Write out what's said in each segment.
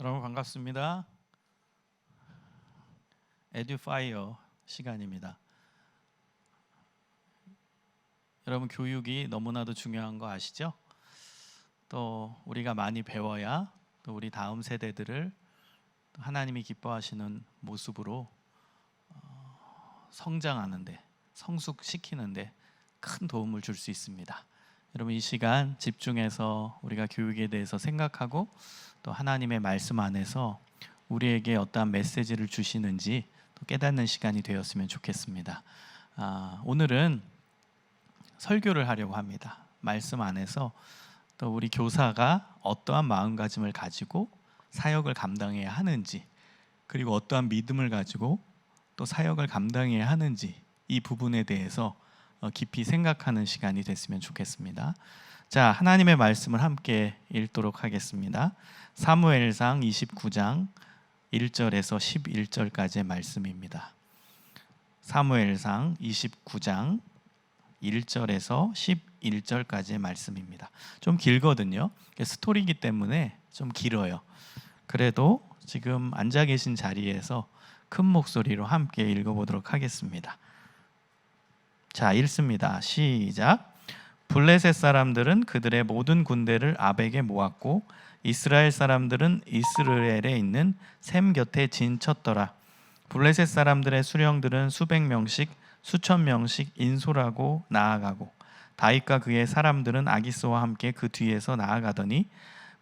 여러분 반갑습니다. 에듀파이어 시간입니다. 여러분 교육이 너무나도 중요한 거 아시죠? 또 우리가 많이 배워야 또 우리 다음 세대들을 하나님이 기뻐하시는 모습으로 성장하는데, 성숙시키는데 큰 도움을 줄 수 있습니다. 여러분 이 시간 집중해서 우리가 교육에 대해서 생각하고 또 하나님의 말씀 안에서 우리에게 어떠한 메시지를 주시는지 또 깨닫는 시간이 되었으면 좋겠습니다. 오늘은 설교를 하려고 합니다. 말씀 안에서 또 우리 교사가 어떠한 마음가짐을 가지고 사역을 감당해야 하는지, 그리고 어떠한 믿음을 가지고 또 사역을 감당해야 하는지, 이 부분에 대해서 깊이 생각하는 시간이 됐으면 좋겠습니다. 자, 하나님의 말씀을 함께 읽도록 하겠습니다. 사무엘상 29장 1절에서 11절까지의 말씀입니다. 사무엘상 29장 1절에서 11절까지의 말씀입니다. 좀 길거든요. 스토리이기 때문에 좀 길어요. 그래도 지금 앉아 계신 자리에서 큰 목소리로 함께 읽어보도록 하겠습니다. 자, 읽습니다. 시작. 블레셋 사람들은 그들의 모든 군대를 아벡에 모았고 이스라엘 사람들은 이스라엘에 있는 셈 곁에 진쳤더라. 블레셋 사람들의 수령들은 수백 명씩 수천 명씩 인솔하고 나아가고 다윗과 그의 사람들은 아기스와 함께 그 뒤에서 나아가더니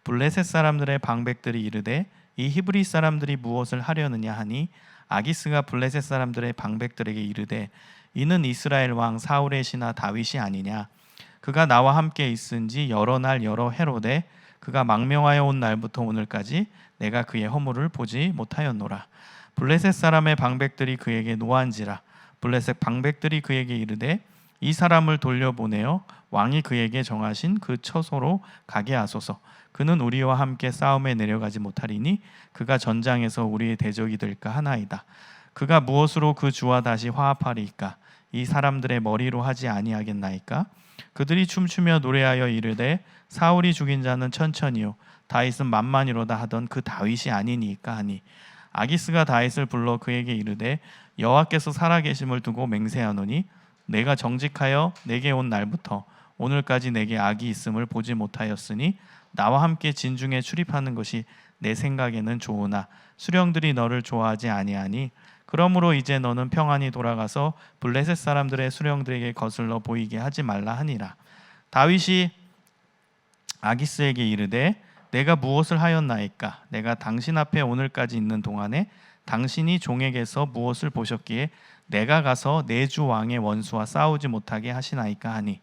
블레셋 사람들의 방백들이 이르되 이 히브리 사람들이 무엇을 하려느냐 하니 아기스가 블레셋 사람들의 방백들에게 이르되 이는 이스라엘 왕 사울의 신하 다윗이 아니냐. 그가 나와 함께 있은지 여러 날 여러 해로되 그가 망명하여 온 날부터 오늘까지 내가 그의 허물을 보지 못하였노라. 블레셋 사람의 방백들이 그에게 노한지라. 블레셋 방백들이 그에게 이르되 이 사람을 돌려보내어 왕이 그에게 정하신 그 처소로 가게 하소서. 그는 우리와 함께 싸움에 내려가지 못하리니 그가 전장에서 우리의 대적이 될까 하나이다. 그가 무엇으로 그 주와 다시 화합하리이까? 이 사람들의 머리로 하지 아니하겠나이까? 그들이 춤추며 노래하여 이르되 사울이 죽인 자는 천천히요 다윗은 만만이로다 하던 그 다윗이 아니니까 하니 아기스가 다윗을 불러 그에게 이르되 여호와께서 살아계심을 두고 맹세하노니 내가 정직하여 내게 온 날부터 오늘까지 내게 악이 있음을 보지 못하였으니 나와 함께 진중에 출입하는 것이 내 생각에는 좋으나 수령들이 너를 좋아하지 아니하니 그러므로 이제 너는 평안히 돌아가서 블레셋 사람들의 수령들에게 거슬러 보이게 하지 말라 하니라. 다윗이 아기스에게 이르되 내가 무엇을 하였나이까? 내가 당신 앞에 오늘까지 있는 동안에 당신이 종에게서 무엇을 보셨기에 내가 가서 내 주 왕의 원수와 싸우지 못하게 하시나이까 하니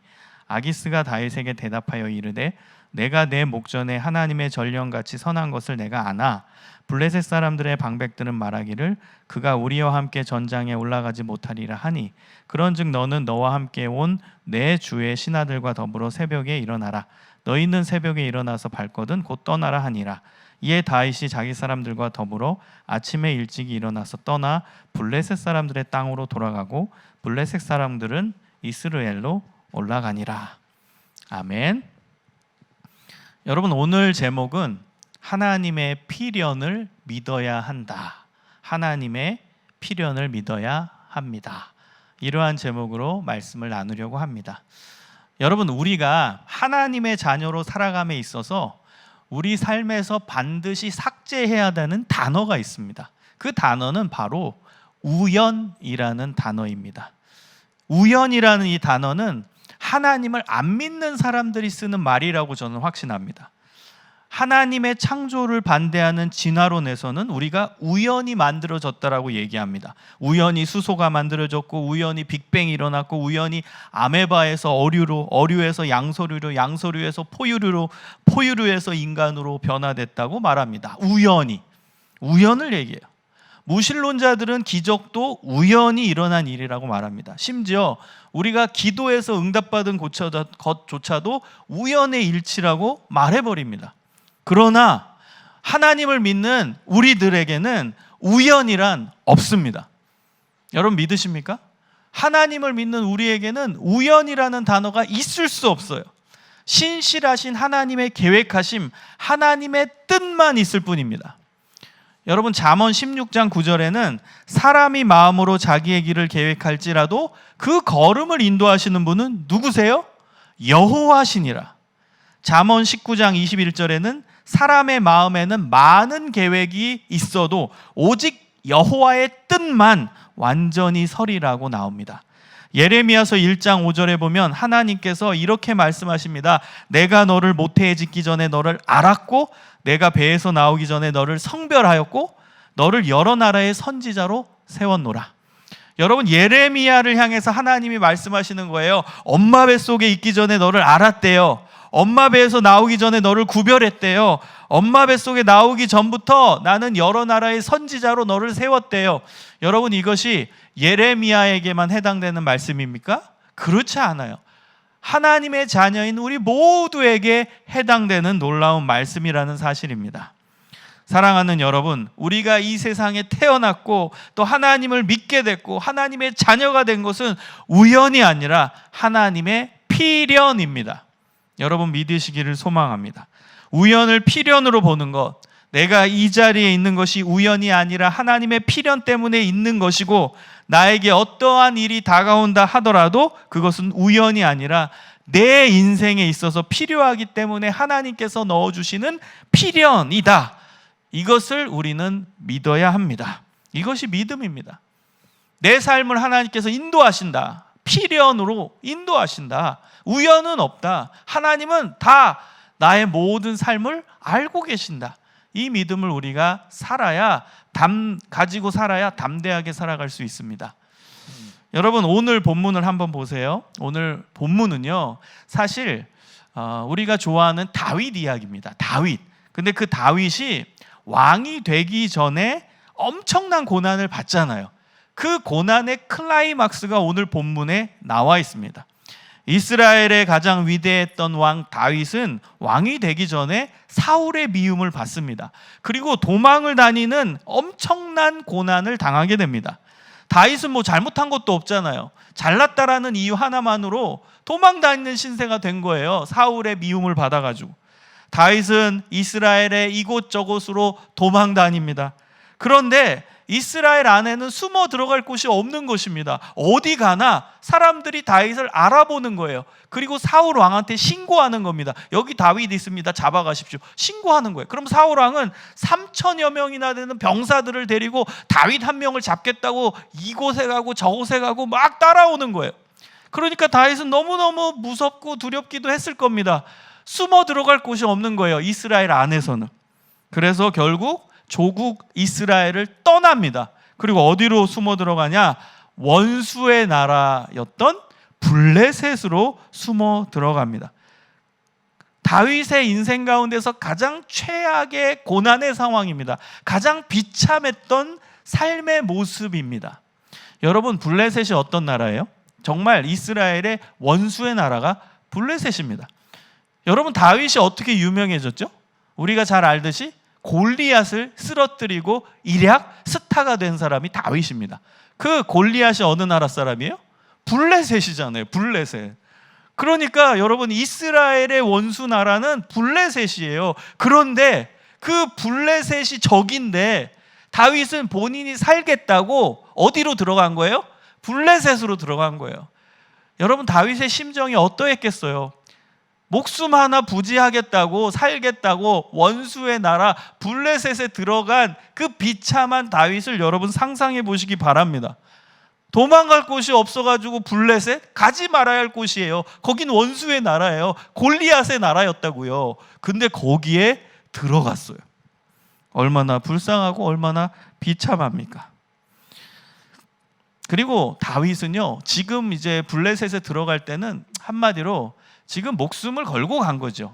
아기스가 다윗에게 대답하여 이르되 내가 내 목전에 하나님의 전령같이 선한 것을 내가 아나 블레셋 사람들의 방백들은 말하기를 그가 우리와 함께 전장에 올라가지 못하리라 하니 그런즉 너는 너와 함께 온 내 주의 신하들과 더불어 새벽에 일어나라. 너희는 새벽에 일어나서 발거든 곧 떠나라 하니라. 이에 다윗이 자기 사람들과 더불어 아침에 일찍이 일어나서 떠나 블레셋 사람들의 땅으로 돌아가고 블레셋 사람들은 이스라엘로 올라가니라. 아멘. 여러분 오늘 제목은 하나님의 필연을 믿어야 한다. 하나님의 필연을 믿어야 합니다. 이러한 제목으로 말씀을 나누려고 합니다. 여러분 우리가 하나님의 자녀로 살아감에 있어서 우리 삶에서 반드시 삭제해야 되는 단어가 있습니다. 그 단어는 바로 우연이라는 단어입니다. 우연이라는 이 단어는 하나님을 안 믿는 사람들이 쓰는 말이라고 저는 확신합니다. 하나님의 창조를 반대하는 진화론에서는 우리가 우연히 만들어졌다라고 얘기합니다. 우연히 수소가 만들어졌고 우연히 빅뱅이 일어났고 우연히 아메바에서 어류에서 양서류로 양서류에서 포유류로 포유류에서 인간으로 변화됐다고 말합니다. 우연을 얘기해요. 무신론자들은 기적도 우연히 일어난 일이라고 말합니다. 심지어 우리가 기도해서 응답받은 것조차도 우연의 일치라고 말해버립니다. 그러나 하나님을 믿는 우리들에게는 우연이란 없습니다. 여러분 믿으십니까? 하나님을 믿는 우리에게는 우연이라는 단어가 있을 수 없어요. 신실하신 하나님의 계획하심, 하나님의 뜻만 있을 뿐입니다. 여러분 잠언 16장 9절에는 사람이 마음으로 자기의 길을 계획할지라도 그 걸음을 인도하시는 분은 누구세요? 여호와시니라. 잠언 19장 21절에는 사람의 마음에는 많은 계획이 있어도 오직 여호와의 뜻만 완전히 서리라고 나옵니다. 예레미야서 1장 5절에 보면 하나님께서 이렇게 말씀하십니다. 내가 너를 모태에 짓기 전에 너를 알았고 내가 배에서 나오기 전에 너를 성별하였고 너를 여러 나라의 선지자로 세웠노라. 여러분, 예레미야를 향해서 하나님이 말씀하시는 거예요. 엄마 뱃속에 있기 전에 너를 알았대요. 엄마 배에서 나오기 전에 너를 구별했대요. 엄마 뱃속에 나오기 전부터 나는 여러 나라의 선지자로 너를 세웠대요. 여러분, 이것이 예레미야에게만 해당되는 말씀입니까? 그렇지 않아요. 하나님의 자녀인 우리 모두에게 해당되는 놀라운 말씀이라는 사실입니다. 사랑하는 여러분, 우리가 이 세상에 태어났고 또 하나님을 믿게 됐고 하나님의 자녀가 된 것은 우연이 아니라 하나님의 필연입니다. 여러분 믿으시기를 소망합니다. 우연을 필연으로 보는 것, 내가 이 자리에 있는 것이 우연이 아니라 하나님의 필연 때문에 있는 것이고 나에게 어떠한 일이 다가온다 하더라도 그것은 우연이 아니라 내 인생에 있어서 필요하기 때문에 하나님께서 넣어주시는 필연이다. 이것을 우리는 믿어야 합니다. 이것이 믿음입니다. 내 삶을 하나님께서 인도하신다. 필연으로 인도하신다. 우연은 없다. 하나님은 다 나의 모든 삶을 알고 계신다. 이 믿음을 우리가 가지고 살아야 담대하게 살아갈 수 있습니다. 여러분, 오늘 본문을 한번 보세요. 오늘 본문은요, 사실 우리가 좋아하는 다윗 이야기입니다. 다윗. 근데 그 다윗이 왕이 되기 전에 엄청난 고난을 받잖아요. 그 고난의 클라이막스가 오늘 본문에 나와 있습니다. 이스라엘의 가장 위대했던 왕 다윗은 왕이 되기 전에 사울의 미움을 받습니다. 그리고 도망을 다니는 엄청난 고난을 당하게 됩니다. 다윗은 뭐 잘못한 것도 없잖아요. 잘났다라는 이유 하나만으로 도망 다니는 신세가 된 거예요. 사울의 미움을 받아가지고. 다윗은 이스라엘의 이곳저곳으로 도망 다닙니다. 그런데 이스라엘 안에는 숨어 들어갈 곳이 없는 것입니다. 어디 가나 사람들이 다윗을 알아보는 거예요. 그리고 사울 왕한테 신고하는 겁니다. 여기 다윗 있습니다. 잡아가십시오. 신고하는 거예요. 그럼 사울 왕은 3,000여 명이나 되는 병사들을 데리고 다윗 한 명을 잡겠다고 이곳에 가고 저곳에 가고 막 따라오는 거예요. 그러니까 다윗은 너무너무 무섭고 두렵기도 했을 겁니다. 숨어 들어갈 곳이 없는 거예요. 이스라엘 안에서는. 그래서 결국 조국 이스라엘을 떠납니다. 그리고 어디로 숨어 들어가냐? 원수의 나라였던 블레셋으로 숨어 들어갑니다. 다윗의 인생 가운데서 가장 최악의 고난의 상황입니다. 가장 비참했던 삶의 모습입니다. 여러분, 블레셋이 어떤 나라예요? 정말 이스라엘의 원수의 나라가 블레셋입니다. 여러분, 다윗이 어떻게 유명해졌죠? 우리가 잘 알듯이 골리앗을 쓰러뜨리고 일약 스타가 된 사람이 다윗입니다. 그 골리앗이 어느 나라 사람이에요? 블레셋이잖아요. 블레셋. 그러니까 여러분, 이스라엘의 원수 나라는 블레셋이에요. 그런데 그 블레셋이 적인데 다윗은 본인이 살겠다고 어디로 들어간 거예요? 블레셋으로 들어간 거예요. 여러분, 다윗의 심정이 어떠했겠어요? 목숨 하나 부지하겠다고 살겠다고 원수의 나라 블레셋에 들어간 그 비참한 다윗을 여러분 상상해 보시기 바랍니다. 도망갈 곳이 없어가지고 블레셋 가지 말아야 할 곳이에요. 거긴 원수의 나라예요. 골리앗의 나라였다고요. 근데 거기에 들어갔어요. 얼마나 불쌍하고 얼마나 비참합니까? 그리고 다윗은요, 지금 이제 블레셋에 들어갈 때는 한마디로 지금 목숨을 걸고 간 거죠.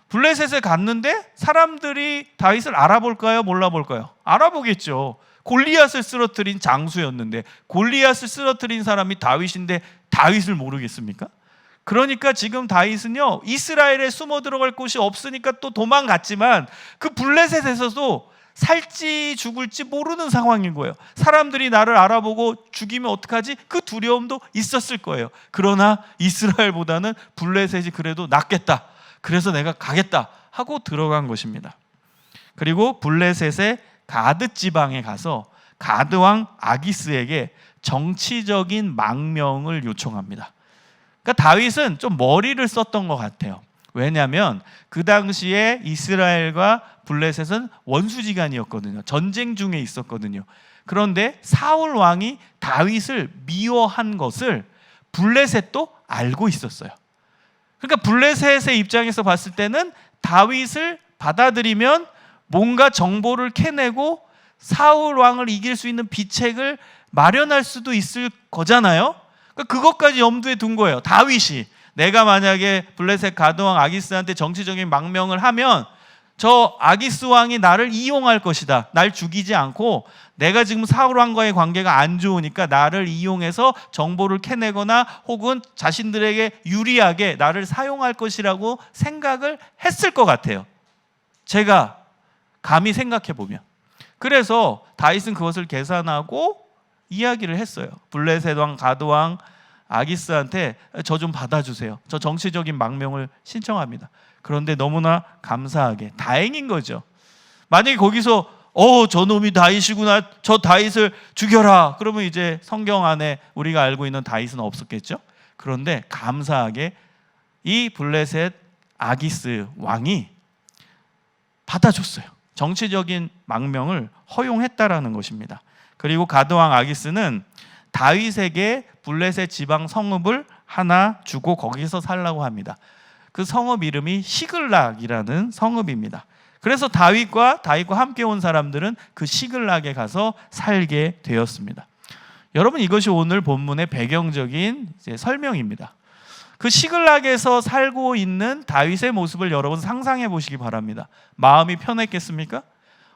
블레셋에 갔는데 사람들이 다윗을 알아볼까요? 몰라볼까요? 알아보겠죠. 골리앗을 쓰러뜨린 장수였는데 골리앗을 쓰러뜨린 사람이 다윗인데 다윗을 모르겠습니까? 그러니까 지금 다윗은요, 이스라엘에 숨어 들어갈 곳이 없으니까 또 도망갔지만 그 블레셋에서도 살지 죽을지 모르는 상황인 거예요. 사람들이 나를 알아보고 죽이면 어떡하지? 그 두려움도 있었을 거예요. 그러나 이스라엘보다는 블레셋이 그래도 낫겠다. 그래서 내가 가겠다 하고 들어간 것입니다. 그리고 블레셋에 가드 지방에 가서 가드 왕 아기스에게 정치적인 망명을 요청합니다. 그러니까 다윗은 좀 머리를 썼던 것 같아요. 왜냐하면 그 당시에 이스라엘과 블레셋은 원수지간이었거든요. 전쟁 중에 있었거든요. 그런데 사울 왕이 다윗을 미워한 것을 블레셋도 알고 있었어요. 그러니까 블레셋의 입장에서 봤을 때는 다윗을 받아들이면 뭔가 정보를 캐내고 사울 왕을 이길 수 있는 비책을 마련할 수도 있을 거잖아요. 그러니까 그것까지 염두에 둔 거예요. 다윗이 내가 만약에 블레셋 가드 왕 아기스한테 정치적인 망명을 하면 저 아기스 왕이 나를 이용할 것이다. 날 죽이지 않고 내가 지금 사울 왕과의 관계가 안 좋으니까 나를 이용해서 정보를 캐내거나 혹은 자신들에게 유리하게 나를 사용할 것이라고 생각을 했을 것 같아요. 제가 감히 생각해 보면. 그래서 다윗은 그것을 계산하고 이야기를 했어요. 블레셋 왕 가드 왕 아기스한테 저 좀 받아주세요. 저 정치적인 망명을 신청합니다. 그런데 너무나 감사하게 다행인 거죠. 만약에 거기서 저놈이 다윗이구나, 저 다윗을 죽여라, 그러면 이제 성경 안에 우리가 알고 있는 다윗은 없었겠죠. 그런데 감사하게 이 블레셋 아기스 왕이 받아줬어요. 정치적인 망명을 허용했다라는 것입니다. 그리고 가드 왕 아기스는 다윗에게 블레셋 지방 성읍을 하나 주고 거기서 살라고 합니다. 그 성읍 이름이 시글락이라는 성읍입니다. 그래서 다윗과 함께 온 사람들은 그 시글락에 가서 살게 되었습니다. 여러분, 이것이 오늘 본문의 배경적인 설명입니다. 그 시글락에서 살고 있는 다윗의 모습을 여러분 상상해 보시기 바랍니다. 마음이 편했겠습니까?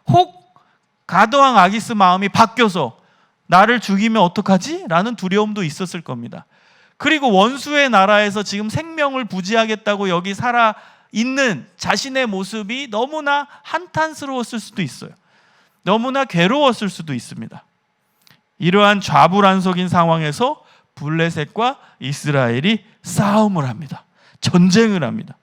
혹 가드 왕 아기스 마음이 바뀌어서 나를 죽이면 어떡하지? 라는 두려움도 있었을 겁니다. 그리고 원수의 나라에서 지금 생명을 부지하겠다고 여기 살아 있는 자신의 모습이 너무나 한탄스러웠을 수도 있어요. 너무나 괴로웠을 수도 있습니다. 이러한 좌불안석인 상황에서 블레셋과 이스라엘이 싸움을 합니다. 전쟁을 합니다.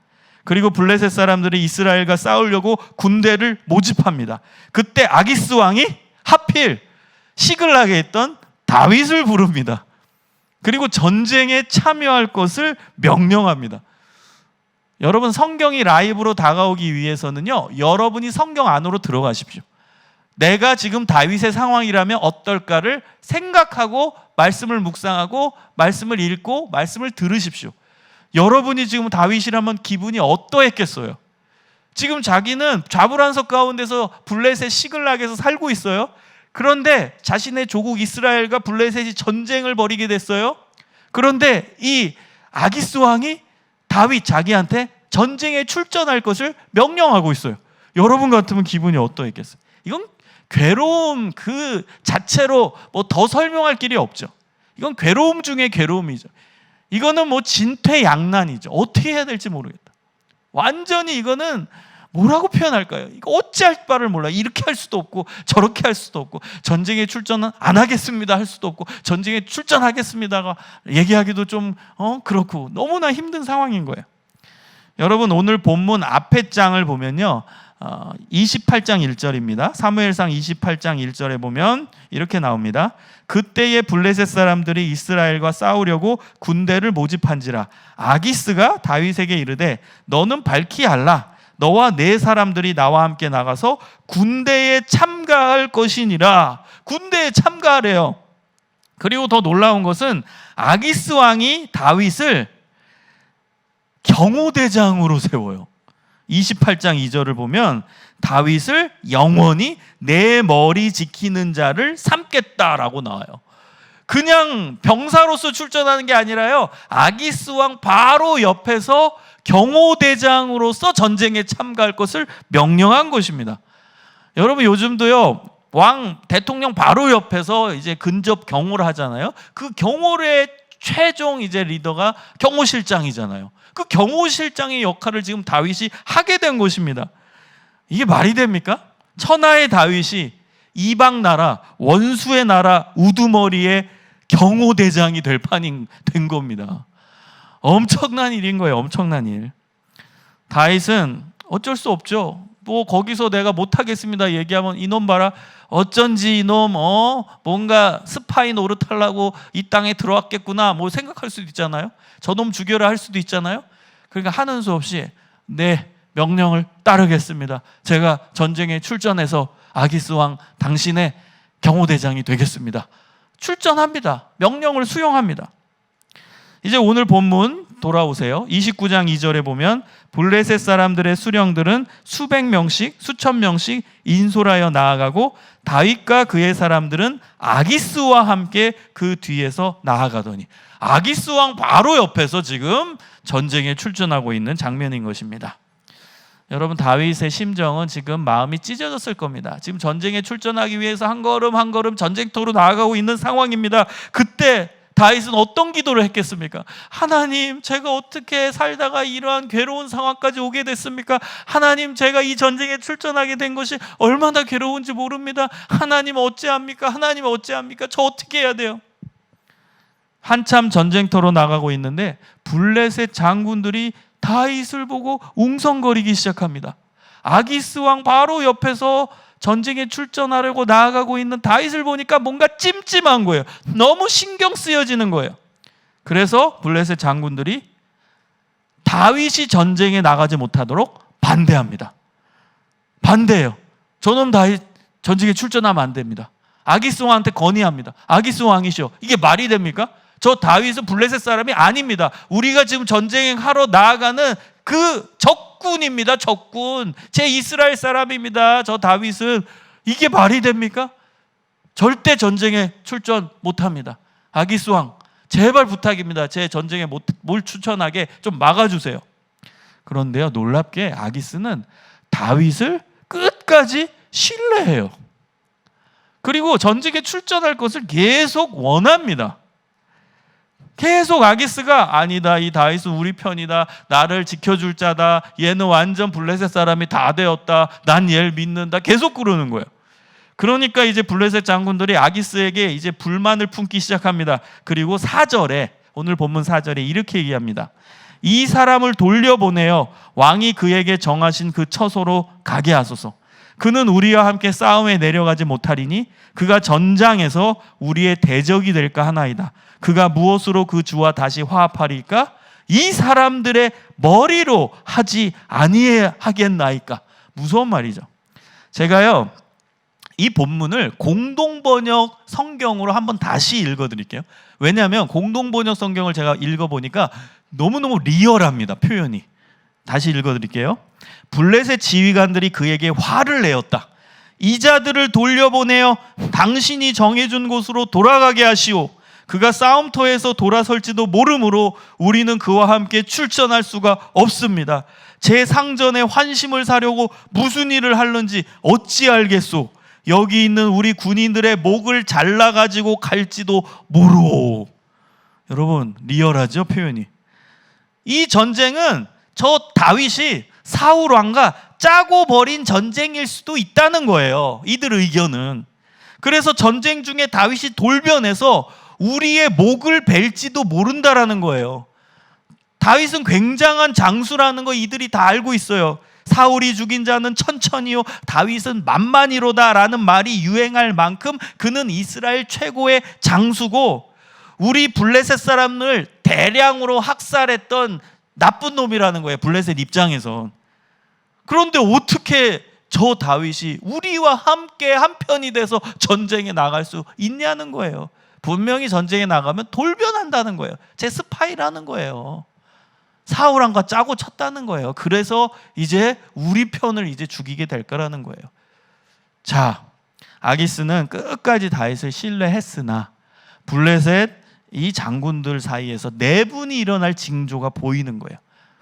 그리고 블레셋 사람들이 이스라엘과 싸우려고 군대를 모집합니다. 그때 아기스 왕이 하필 시글락에 있던 다윗을 부릅니다. 그리고 전쟁에 참여할 것을 명령합니다. 여러분, 성경이 라이브로 다가오기 위해서는요, 여러분이 성경 안으로 들어가십시오. 내가 지금 다윗의 상황이라면 어떨까를 생각하고 말씀을 묵상하고 말씀을 읽고 말씀을 들으십시오. 여러분이 지금 다윗이라면 기분이 어떠했겠어요? 지금 자기는 좌불안석 가운데서 블레셋 시글락에서 살고 있어요. 그런데 자신의 조국 이스라엘과 블레셋이 전쟁을 벌이게 됐어요. 그런데 이 아기스 왕이 다윗 자기한테 전쟁에 출전할 것을 명령하고 있어요. 여러분 같으면 기분이 어떠했겠어요? 이건 괴로움 그 자체로 뭐 더 설명할 길이 없죠. 이건 괴로움 중에 괴로움이죠. 이거는 뭐 진퇴양난이죠. 어떻게 해야 될지 모르겠다. 완전히 이거는 뭐라고 표현할까요? 이거 어찌할 바를 몰라. 이렇게 할 수도 없고 저렇게 할 수도 없고 전쟁에 출전은 안 하겠습니다 할 수도 없고 전쟁에 출전하겠습니다가 얘기하기도 좀 그렇고 너무나 힘든 상황인 거예요. 여러분, 오늘 본문 앞에 장을 보면요, 28장 1절입니다. 사무엘상 28장 1절에 보면 이렇게 나옵니다. 그때의 블레셋 사람들이 이스라엘과 싸우려고 군대를 모집한지라 아기스가 다윗에게 이르되 너는 밝히 알라. 너와 네 사람들이 나와 함께 나가서 군대에 참가할 것이니라. 군대에 참가하래요. 그리고 더 놀라운 것은 아기스 왕이 다윗을 경호대장으로 세워요. 28장 2절을 보면 다윗을 영원히 내 머리 지키는 자를 삼겠다라고 나와요. 그냥 병사로서 출전하는 게 아니라요, 아기스 왕 바로 옆에서 경호대장으로서 전쟁에 참가할 것을 명령한 것입니다. 여러분, 요즘도요, 왕 대통령 바로 옆에서 이제 근접 경호를 하잖아요. 그 경호의 최종 이제 리더가 경호실장이잖아요. 그 경호실장의 역할을 지금 다윗이 하게 된 것입니다. 이게 말이 됩니까? 천하의 다윗이 이방 나라, 원수의 나라 우두머리의 경호대장이 될 판이 된 겁니다. 엄청난 일인 거예요. 엄청난 일. 다윗은 어쩔 수 없죠. 뭐 거기서 내가 못하겠습니다 얘기하면 이놈 봐라, 어쩐지 이놈 뭔가 스파이 노릇하려고 이 땅에 들어왔겠구나 뭐 생각할 수도 있잖아요. 저놈 죽여라 할 수도 있잖아요. 그러니까 하는 수 없이 네, 명령을 따르겠습니다. 제가 전쟁에 출전해서 아기스 왕 당신의 경호대장이 되겠습니다. 출전합니다. 명령을 수용합니다. 이제 오늘 본문 돌아오세요. 29장 2절에 보면 블레셋 사람들의 수령들은 수백 명씩 수천 명씩 인솔하여 나아가고 다윗과 그의 사람들은 아기스와 함께 그 뒤에서 나아가더니, 아기스 왕 바로 옆에서 지금 전쟁에 출전하고 있는 장면인 것입니다. 여러분, 다윗의 심정은 지금 마음이 찢어졌을 겁니다. 지금 전쟁에 출전하기 위해서 한 걸음 한 걸음 전쟁터로 나아가고 있는 상황입니다. 그때 다윗은 어떤 기도를 했겠습니까? 하나님, 제가 어떻게 살다가 이러한 괴로운 상황까지 오게 됐습니까? 하나님, 제가 이 전쟁에 출전하게 된 것이 얼마나 괴로운지 모릅니다. 하나님 어찌합니까? 하나님 어찌합니까? 저 어떻게 해야 돼요? 한참 전쟁터로 나가고 있는데 블레셋 장군들이 다윗을 보고 웅성거리기 시작합니다. 아기스 왕 바로 옆에서 전쟁에 출전하려고 나아가고 있는 다윗을 보니까 뭔가 찜찜한 거예요. 너무 신경 쓰여지는 거예요. 그래서 블레셋 장군들이 다윗이 전쟁에 나가지 못하도록 반대합니다. 반대해요. 저놈 다윗 전쟁에 출전하면 안 됩니다. 아기스 왕한테 건의합니다. 아기스 왕이시오, 이게 말이 됩니까? 저 다윗은 블레셋 사람이 아닙니다. 우리가 지금 전쟁하러 나아가는 그 적군입니다. 적군. 제 이스라엘 사람입니다. 저 다윗은. 이게 말이 됩니까? 절대 전쟁에 출전 못합니다. 아기스 왕, 제발 부탁입니다. 제 전쟁에 못 출전하게 좀 막아주세요. 그런데요, 놀랍게 아기스는 다윗을 끝까지 신뢰해요. 그리고 전쟁에 출전할 것을 계속 원합니다. 계속 아기스가 아니다, 이 다윗은 우리 편이다, 나를 지켜줄 자다, 얘는 완전 블레셋 사람이 다 되었다, 난 얘를 믿는다, 계속 그러는 거예요. 그러니까 이제 블레셋 장군들이 아기스에게 이제 불만을 품기 시작합니다. 그리고 4절에, 오늘 본문 4절에 이렇게 얘기합니다. 이 사람을 돌려보내어 왕이 그에게 정하신 그 처소로 가게 하소서. 그는 우리와 함께 싸움에 내려가지 못하리니 그가 전장에서 우리의 대적이 될까 하나이다. 그가 무엇으로 그 주와 다시 화합하리까? 이 사람들의 머리로 하지 아니하겠나이까? 무서운 말이죠. 제가요, 이 본문을 공동번역 성경으로 한번 다시 읽어드릴게요. 왜냐하면 공동번역 성경을 제가 읽어보니까 너무너무 리얼합니다, 표현이. 다시 읽어드릴게요. 블레셋 지휘관들이 그에게 화를 내었다. 이 자들을 돌려보내어 당신이 정해준 곳으로 돌아가게 하시오. 그가 싸움터에서 돌아설지도 모르므로 우리는 그와 함께 출전할 수가 없습니다. 제 상전에 환심을 사려고 무슨 일을 하는지 어찌 알겠소. 여기 있는 우리 군인들의 목을 잘라가지고 갈지도 모르오. 여러분, 리얼하죠, 표현이. 이 전쟁은 저 다윗이 사울 왕과 짜고 벌인 전쟁일 수도 있다는 거예요, 이들 의견은. 그래서 전쟁 중에 다윗이 돌변해서 우리의 목을 벨지도 모른다라는 거예요. 다윗은 굉장한 장수라는 거 이들이 다 알고 있어요. 사울이 죽인 자는 천천히요, 다윗은 만만히로다라는 말이 유행할 만큼 그는 이스라엘 최고의 장수고, 우리 블레셋 사람을 대량으로 학살했던 나쁜 놈이라는 거예요, 블레셋 입장에선. 그런데 어떻게 저 다윗이 우리와 함께 한편이 돼서 전쟁에 나갈 수 있냐는 거예요. 분명히 전쟁에 나가면 돌변한다는 거예요. 제 스파이라는 거예요. 사울왕과 짜고 쳤다는 거예요. 그래서 이제 우리 편을 이제 죽이게 될 거라는 거예요. 자, 아기스는 끝까지 다윗을 신뢰했으나 블레셋 이 장군들 사이에서 내분이 일어날 징조가 보이는 거예요.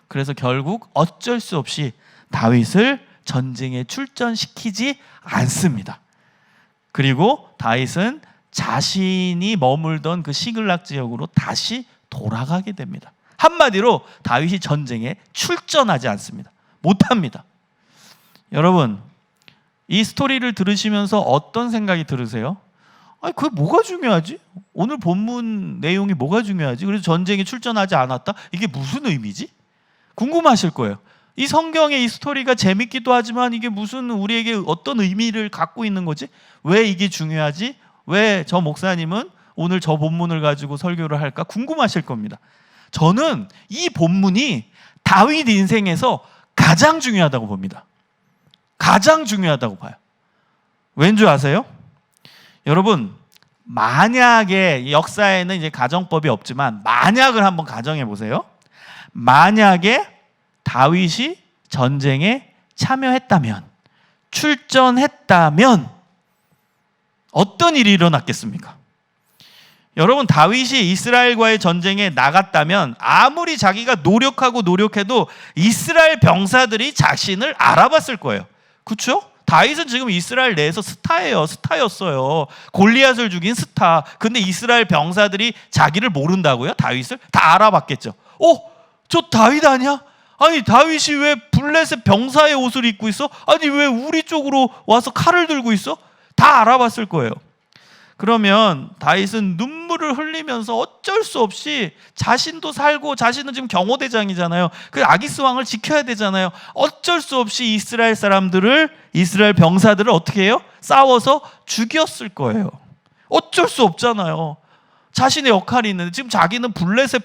그래서 결국 어쩔 수 없이 다윗을 전쟁에 출전시키지 않습니다. 그리고 다윗은 자신이 머물던 그 시글락 지역으로 다시 돌아가게 됩니다. 한마디로 다윗이 전쟁에 출전하지 않습니다. 못합니다. 여러분, 이 스토리를 들으시면서 어떤 생각이 들으세요? 아니, 그게 뭐가 중요하지? 오늘 본문 내용이 뭐가 중요하지? 그래서 전쟁에 출전하지 않았다? 이게 무슨 의미지? 궁금하실 거예요. 이 성경의 이 스토리가 재밌기도 하지만 이게 무슨 우리에게 어떤 의미를 갖고 있는 거지? 왜 이게 중요하지? 왜 저 목사님은 오늘 저 본문을 가지고 설교를 할까 궁금하실 겁니다. 저는 이 본문이 다윗 인생에서 가장 중요하다고 봅니다. 가장 중요하다고 봐요. 왠지 아세요? 여러분, 만약에 역사에는 이제 가정법이 없지만 만약을 한번 가정해 보세요. 만약에 다윗이 전쟁에 참여했다면, 출전했다면 어떤 일이 일어났겠습니까? 여러분, 다윗이 이스라엘과의 전쟁에 나갔다면 아무리 자기가 노력해도 이스라엘 병사들이 자신을 알아봤을 거예요. 그렇죠? 다윗은 지금 이스라엘 내에서 스타였어요. 골리앗을 죽인 스타. 근데 이스라엘 병사들이 자기를 모른다고요? 다윗을? 다 알아봤겠죠. 저 다윗 아니야? 아니, 다윗이 왜 블레셋 병사의 옷을 입고 있어? 아니, 왜 우리 쪽으로 와서 칼을 들고 있어? 다 알아봤을 거예요. 그러면 다윗은 눈물을 흘리면서 어쩔 수 없이 자신도 살고, 자신은 지금 경호대장이잖아요. 그 아기스 왕을 지켜야 되잖아요. 어쩔 수 없이 이스라엘 병사들을 어떻게 해요? 싸워서 죽였을 거예요. 어쩔 수 없잖아요. 자신의 역할이 있는데 지금 자기는 블레셋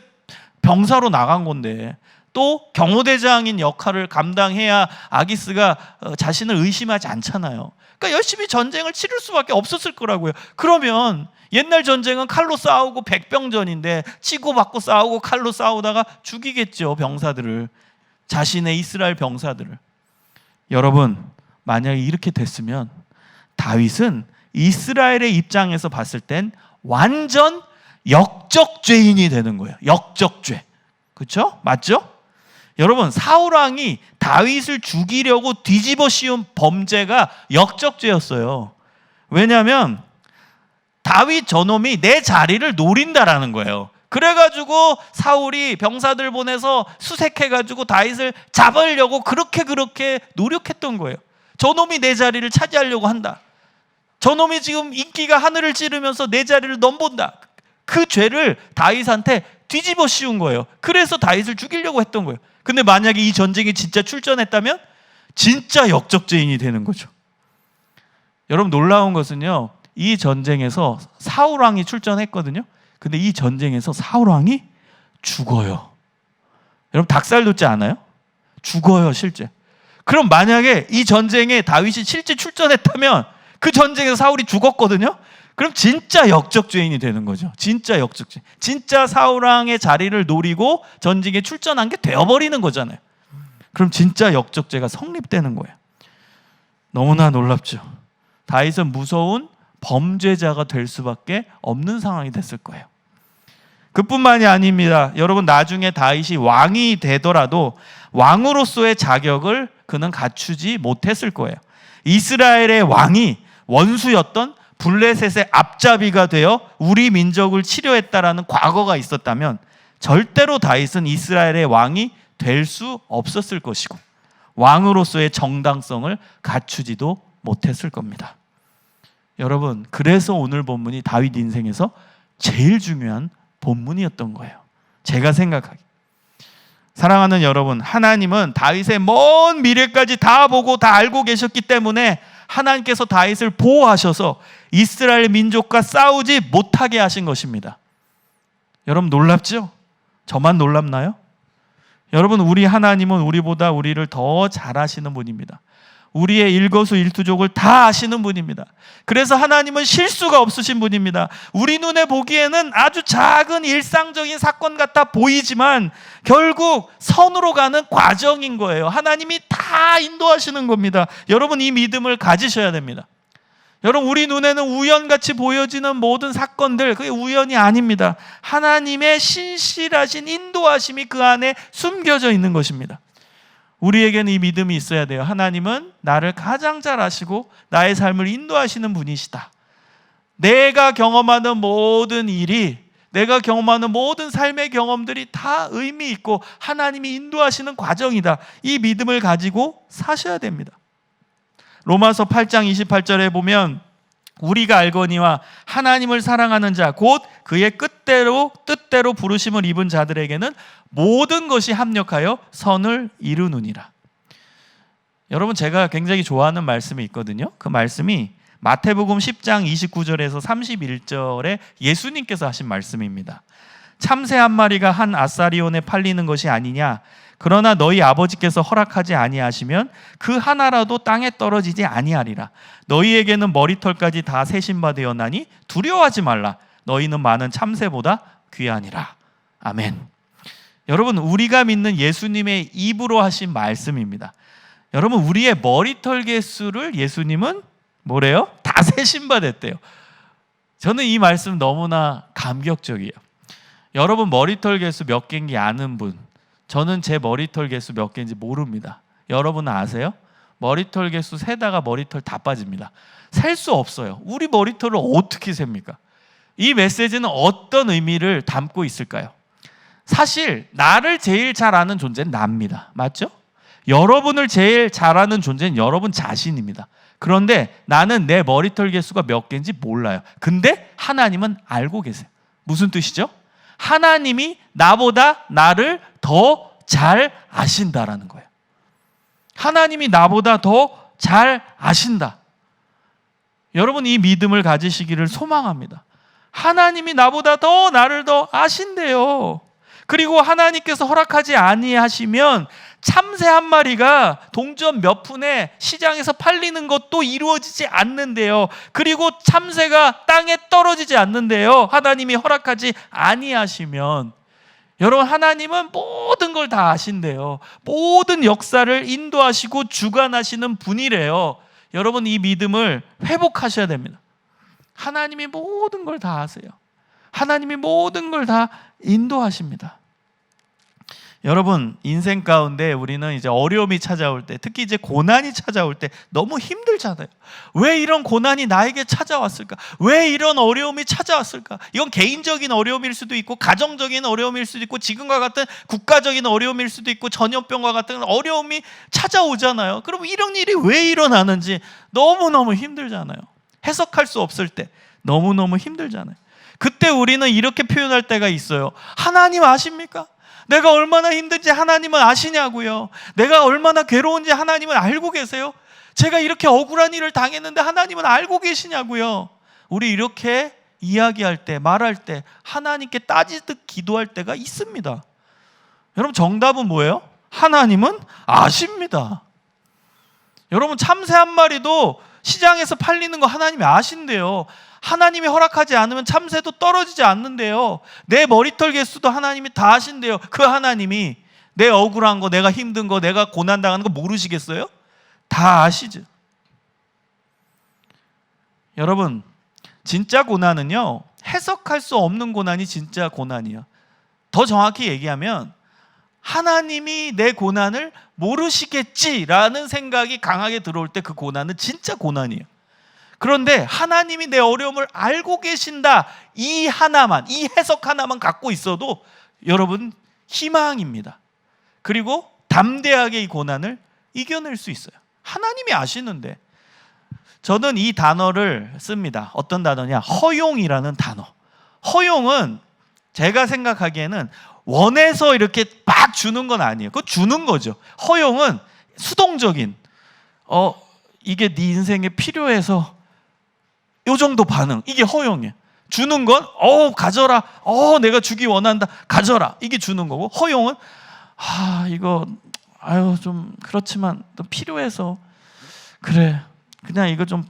병사로 나간 건데 또 경호대장인 역할을 감당해야 아기스가 자신을 의심하지 않잖아요. 그러니까 열심히 전쟁을 치를 수밖에 없었을 거라고요. 그러면 옛날 전쟁은 칼로 싸우고 백병전인데 치고받고 싸우고 칼로 싸우다가 죽이겠죠, 병사들을. 자신의 이스라엘 병사들을. 여러분, 만약에 이렇게 됐으면 다윗은 이스라엘의 입장에서 봤을 땐 완전 역적죄인이 되는 거예요. 역적죄. 그렇죠? 맞죠? 여러분, 사울왕이 다윗을 죽이려고 뒤집어 씌운 범죄가 역적죄였어요. 왜냐하면 다윗 저놈이 내 자리를 노린다라는 거예요. 그래가지고 사울이 병사들 보내서 수색해가지고 다윗을 잡으려고 그렇게 노력했던 거예요. 저놈이 내 자리를 차지하려고 한다. 저놈이 지금 인기가 하늘을 찌르면서 내 자리를 넘본다. 그 죄를 다윗한테 뒤집어 씌운 거예요. 그래서 다윗을 죽이려고 했던 거예요. 근데 만약에 이 전쟁에 진짜 출전했다면 진짜 역적죄인이 되는 거죠. 여러분, 놀라운 것은요, 이 전쟁에서 사울왕이 출전했거든요. 근데 이 전쟁에서 사울왕이 죽어요. 여러분, 닭살 돋지 않아요? 죽어요, 실제. 그럼 만약에 이 전쟁에 다윗이 실제 출전했다면 그 전쟁에서 사울이 죽었거든요. 그럼 진짜 역적죄인이 되는 거죠. 진짜 역적죄. 진짜 사울왕의 자리를 노리고 전쟁에 출전한 게 되어버리는 거잖아요. 그럼 진짜 역적죄가 성립되는 거예요. 너무나 놀랍죠. 다윗은 무서운 범죄자가 될 수밖에 없는 상황이 됐을 거예요. 그뿐만이 아닙니다. 여러분, 나중에 다윗이 왕이 되더라도 왕으로서의 자격을 그는 갖추지 못했을 거예요. 이스라엘의 왕이 원수였던 블레셋의 앞잡이가 되어 우리 민족을 치료했다라는 과거가 있었다면 절대로 다윗은 이스라엘의 왕이 될 수 없었을 것이고 왕으로서의 정당성을 갖추지도 못했을 겁니다. 여러분, 그래서 오늘 본문이 다윗 인생에서 제일 중요한 본문이었던 거예요. 제가 생각하기. 사랑하는 여러분, 하나님은 다윗의 먼 미래까지 다 보고 다 알고 계셨기 때문에 하나님께서 다윗을 보호하셔서 이스라엘 민족과 싸우지 못하게 하신 것입니다. 여러분, 놀랍죠? 저만 놀랍나요? 여러분, 우리 하나님은 우리보다 우리를 더 잘 아시는 분입니다. 우리의 일거수일투족을 다 아시는 분입니다. 그래서 하나님은 실수가 없으신 분입니다. 우리 눈에 보기에는 아주 작은 일상적인 사건 같아 보이지만 결국 선으로 가는 과정인 거예요. 하나님이 다 인도하시는 겁니다. 여러분, 이 믿음을 가지셔야 됩니다. 여러분, 우리 눈에는 우연같이 보여지는 모든 사건들, 그게 우연이 아닙니다. 하나님의 신실하신 인도하심이 그 안에 숨겨져 있는 것입니다. 우리에게는 이 믿음이 있어야 돼요. 하나님은 나를 가장 잘 아시고 나의 삶을 인도하시는 분이시다. 내가 경험하는 모든 일이, 내가 경험하는 모든 삶의 경험들이 다 의미 있고 하나님이 인도하시는 과정이다. 이 믿음을 가지고 사셔야 됩니다. 로마서 8장 28절에 보면 우리가 알거니와 하나님을 사랑하는 자 곧 그의 뜻대로 부르심을 입은 자들에게는 모든 것이 합력하여 선을 이루느니라. 여러분, 제가 굉장히 좋아하는 말씀이 있거든요. 그 말씀이 마태복음 10장 29절에서 31절에 예수님께서 하신 말씀입니다. 참새 한 마리가 한 아사리온에 팔리는 것이 아니냐. 그러나 너희 아버지께서 허락하지 아니하시면 그 하나라도 땅에 떨어지지 아니하리라. 너희에게는 머리털까지 다 세신 바 되었나니 두려워하지 말라. 너희는 많은 참새보다 귀하니라. 아멘. 여러분, 우리가 믿는 예수님의 입으로 하신 말씀입니다. 여러분, 우리의 머리털 개수를 예수님은 뭐래요? 다 세신 바 됐대요. 저는 이 말씀 너무나 감격적이에요. 여러분, 머리털 개수 몇 개인지 아는 분? 저는 제 머리털 개수 몇 개인지 모릅니다. 여러분은 아세요? 머리털 개수 세다가 머리털 다 빠집니다. 셀 수 없어요. 우리 머리털을 어떻게 셉니까? 이 메시지는 어떤 의미를 담고 있을까요? 사실 나를 제일 잘 아는 존재는 나입니다. 맞죠? 여러분을 제일 잘 아는 존재는 여러분 자신입니다. 그런데 나는 내 머리털 개수가 몇 개인지 몰라요. 근데 하나님은 알고 계세요. 무슨 뜻이죠? 하나님이 나보다 나를 더 잘 아신다라는 거예요. 하나님이 나보다 더 잘 아신다. 여러분, 이 믿음을 가지시기를 소망합니다. 하나님이 나보다 더 나를 더 아신대요. 그리고 하나님께서 허락하지 아니하시면 참새 한 마리가 동전 몇 푼에 시장에서 팔리는 것도 이루어지지 않는데요. 그리고 참새가 땅에 떨어지지 않는데요. 하나님이 허락하지 아니하시면. 여러분, 하나님은 모든 걸 다 아신대요. 모든 역사를 인도하시고 주관하시는 분이래요. 여러분, 이 믿음을 회복하셔야 됩니다. 하나님이 모든 걸 다 아세요. 하나님이 모든 걸 다 인도하십니다. 여러분, 인생 가운데 우리는 이제 어려움이 찾아올 때, 특히 이제 고난이 찾아올 때 너무 힘들잖아요. 왜 이런 고난이 나에게 찾아왔을까? 왜 이런 어려움이 찾아왔을까? 이건 개인적인 어려움일 수도 있고, 가정적인 어려움일 수도 있고, 지금과 같은 국가적인 어려움일 수도 있고, 전염병과 같은 어려움이 찾아오잖아요. 그럼 이런 일이 왜 일어나는지 너무너무 힘들잖아요. 해석할 수 없을 때 너무너무 힘들잖아요. 그때 우리는 이렇게 표현할 때가 있어요. 하나님 아십니까? 내가 얼마나 힘든지 하나님은 아시냐고요. 내가 얼마나 괴로운지 하나님은 알고 계세요. 제가 이렇게 억울한 일을 당했는데 하나님은 알고 계시냐고요. 우리 이렇게 이야기할 때, 말할 때 하나님께 따지듯 기도할 때가 있습니다. 여러분, 정답은 뭐예요? 하나님은 아십니다. 여러분, 참새 한 마리도 시장에서 팔리는 거 하나님이 아신대요. 하나님이 허락하지 않으면 참새도 떨어지지 않는데요. 내 머리털 개수도 하나님이 다 아신대요. 그 하나님이 내 억울한 거, 내가 힘든 거, 내가 고난당하는 거 모르시겠어요? 다 아시죠. 여러분, 진짜 고난은요, 해석할 수 없는 고난이 진짜 고난이에요. 더 정확히 얘기하면 하나님이 내 고난을 모르시겠지라는 생각이 강하게 들어올 때 그 고난은 진짜 고난이에요. 그런데 하나님이 내 어려움을 알고 계신다, 이 하나만, 이 해석 하나만 갖고 있어도 여러분 희망입니다. 그리고 담대하게 이 고난을 이겨낼 수 있어요. 하나님이 아시는데. 저는 이 단어를 씁니다. 어떤 단어냐? 허용이라는 단어. 허용은 제가 생각하기에는 원해서 이렇게 막 주는 건 아니에요. 그거 주는 거죠. 허용은 수동적인, 이게 네 인생에 필요해서 요 정도 반응, 이게 허용이에요. 주는 건 가져라, 내가 주기 원한다, 가져라, 이게 주는 거고, 허용은 이거 좀 그렇지만 또 필요해서 그래, 그냥 이거 좀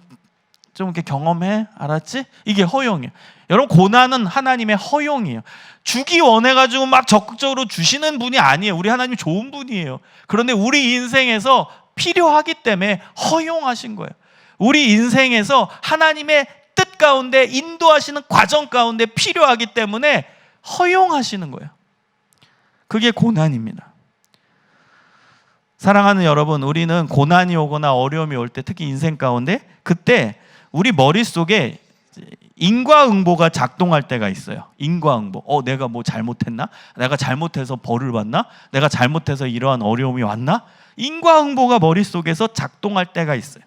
이렇게 경험해, 알았지? 이게 허용이에요. 여러분, 고난은 하나님의 허용이에요. 주기 원해가지고 막 적극적으로 주시는 분이 아니에요. 우리 하나님 좋은 분이에요. 그런데 우리 인생에서 필요하기 때문에 허용하신 거예요. 우리 인생에서 하나님의 뜻 가운데 인도하시는 과정 가운데 필요하기 때문에 허용하시는 거예요. 그게 고난입니다. 사랑하는 여러분, 우리는 고난이 오거나 어려움이 올 때, 특히 인생 가운데, 그때 우리 머릿속에 인과응보가 작동할 때가 있어요. 인과응보. 내가 뭐 잘못했나? 내가 잘못해서 벌을 받나? 내가 잘못해서 이러한 어려움이 왔나? 인과응보가 머릿속에서 작동할 때가 있어요.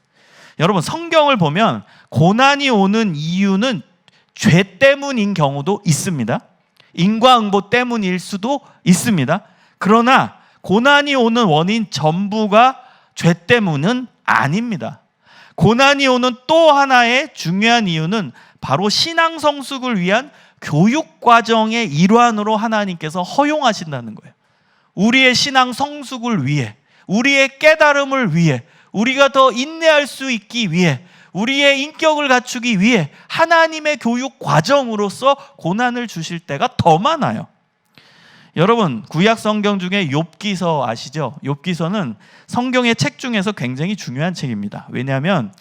여러분, 성경을 보면 고난이 오는 이유는 죄 때문인 경우도 있습니다. 인과응보 때문일 수도 있습니다. 그러나 고난이 오는 원인 전부가 죄 때문은 아닙니다. 고난이 오는 또 하나의 중요한 이유는 바로 신앙 성숙을 위한 교육 과정의 일환으로 하나님께서 허용하신다는 거예요. 우리의 신앙 성숙을 위해, 우리의 깨달음을 위해, 우리가 더 인내할 수 있기 위해, 우리의 인격을 갖추기 위해 하나님의 교육 과정으로서 고난을 주실 때가 더 많아요. 여러분, 구약 성경 중에 욥기서 아시죠? 욥기서는 성경의 책 중에서 굉장히 중요한 책입니다. 왜냐하면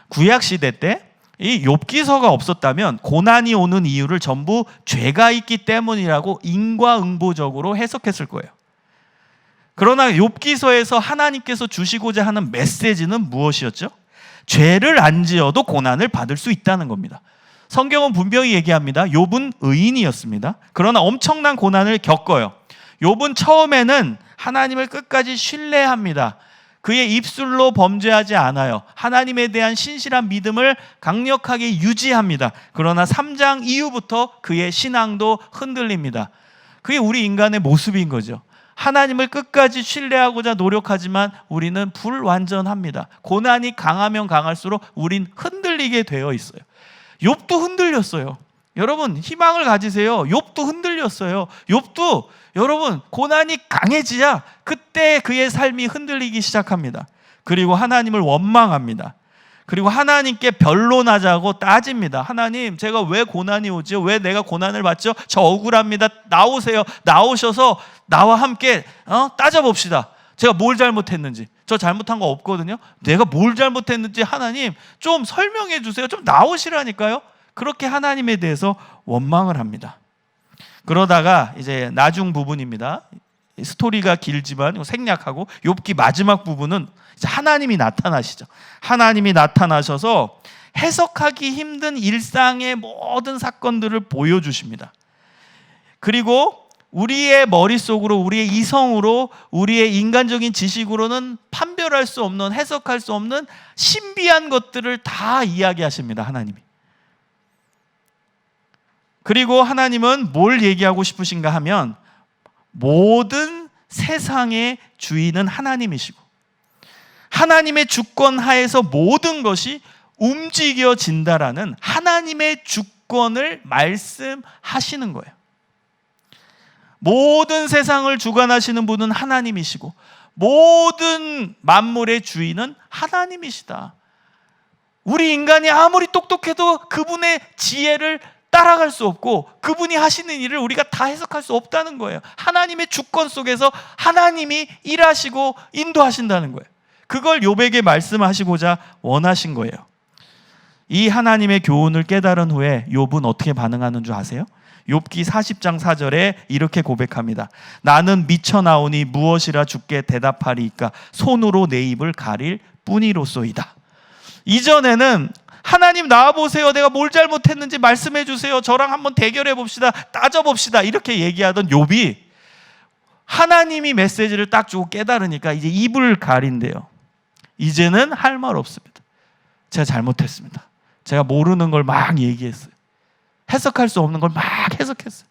구약 시대 때 이 욥기서가 없었다면 고난이 오는 이유를 전부 죄가 있기 때문이라고 인과응보적으로 해석했을 거예요. 그러나 욥기서에서 하나님께서 주시고자 하는 메시지는 무엇이었죠? 죄를 안 지어도 고난을 받을 수 있다는 겁니다. 성경은 분명히 얘기합니다. 욥은 의인이었습니다. 그러나 엄청난 고난을 겪어요. 욥은 처음에는 하나님을 끝까지 신뢰합니다. 그의 입술로 범죄하지 않아요. 하나님에 대한 신실한 믿음을 강력하게 유지합니다. 그러나 3장 이후부터 그의 신앙도 흔들립니다. 그게 우리 인간의 모습인 거죠. 하나님을 끝까지 신뢰하고자 노력하지만 우리는 불완전합니다. 고난이 강하면 강할수록 우린 흔들리게 되어 있어요. 욥도 흔들렸어요. 여러분, 희망을 가지세요. 욥도 흔들렸어요. 욥도 여러분, 고난이 강해지야 그때 그의 삶이 흔들리기 시작합니다. 그리고 하나님을 원망합니다. 그리고 하나님께 변론하자고 따집니다. 하나님, 제가 왜 고난이 오죠? 왜 내가 고난을 받죠? 저 억울합니다. 나오세요. 나오셔서 나와 함께 따져봅시다. 제가 뭘 잘못했는지. 저 잘못한 거 없거든요. 내가 뭘 잘못했는지 하나님 좀 설명해 주세요. 좀 나오시라니까요. 그렇게 하나님에 대해서 원망을 합니다. 그러다가 이제 나중 부분입니다. 스토리가 길지만 생략하고 욥기 마지막 부분은 이제 하나님이 나타나시죠. 하나님이 나타나셔서 해석하기 힘든 일상의 모든 사건들을 보여주십니다. 그리고 우리의 머릿속으로, 우리의 이성으로, 우리의 인간적인 지식으로는 판별할 수 없는, 해석할 수 없는 신비한 것들을 다 이야기하십니다. 하나님이. 그리고 하나님은 뭘 얘기하고 싶으신가 하면 모든 세상의 주인은 하나님이시고 하나님의 주권 하에서 모든 것이 움직여진다라는 하나님의 주권을 말씀하시는 거예요. 모든 세상을 주관하시는 분은 하나님이시고 모든 만물의 주인은 하나님이시다. 우리 인간이 아무리 똑똑해도 그분의 지혜를 따라갈 수 없고 그분이 하시는 일을 우리가 다 해석할 수 없다는 거예요. 하나님의 주권 속에서 하나님이 일하시고 인도하신다는 거예요. 그걸 욥에게 말씀하시고자 원하신 거예요. 이 하나님의 교훈을 깨달은 후에 욥은 어떻게 반응하는 줄 아세요? 욥기 40장 4절에 이렇게 고백합니다. 나는 미쳐나오니 무엇이라 주께 대답하리이까 손으로 내 입을 가릴 뿐이로소이다. 이전에는 하나님 나와보세요. 내가 뭘 잘못했는지 말씀해 주세요. 저랑 한번 대결해 봅시다. 따져봅시다. 이렇게 얘기하던 욥이 하나님이 메시지를 딱 주고 깨달으니까 이제 입을 가린대요. 이제는 할 말 없습니다. 제가 잘못했습니다. 제가 모르는 걸 막 얘기했어요. 해석할 수 없는 걸 막 해석했어요.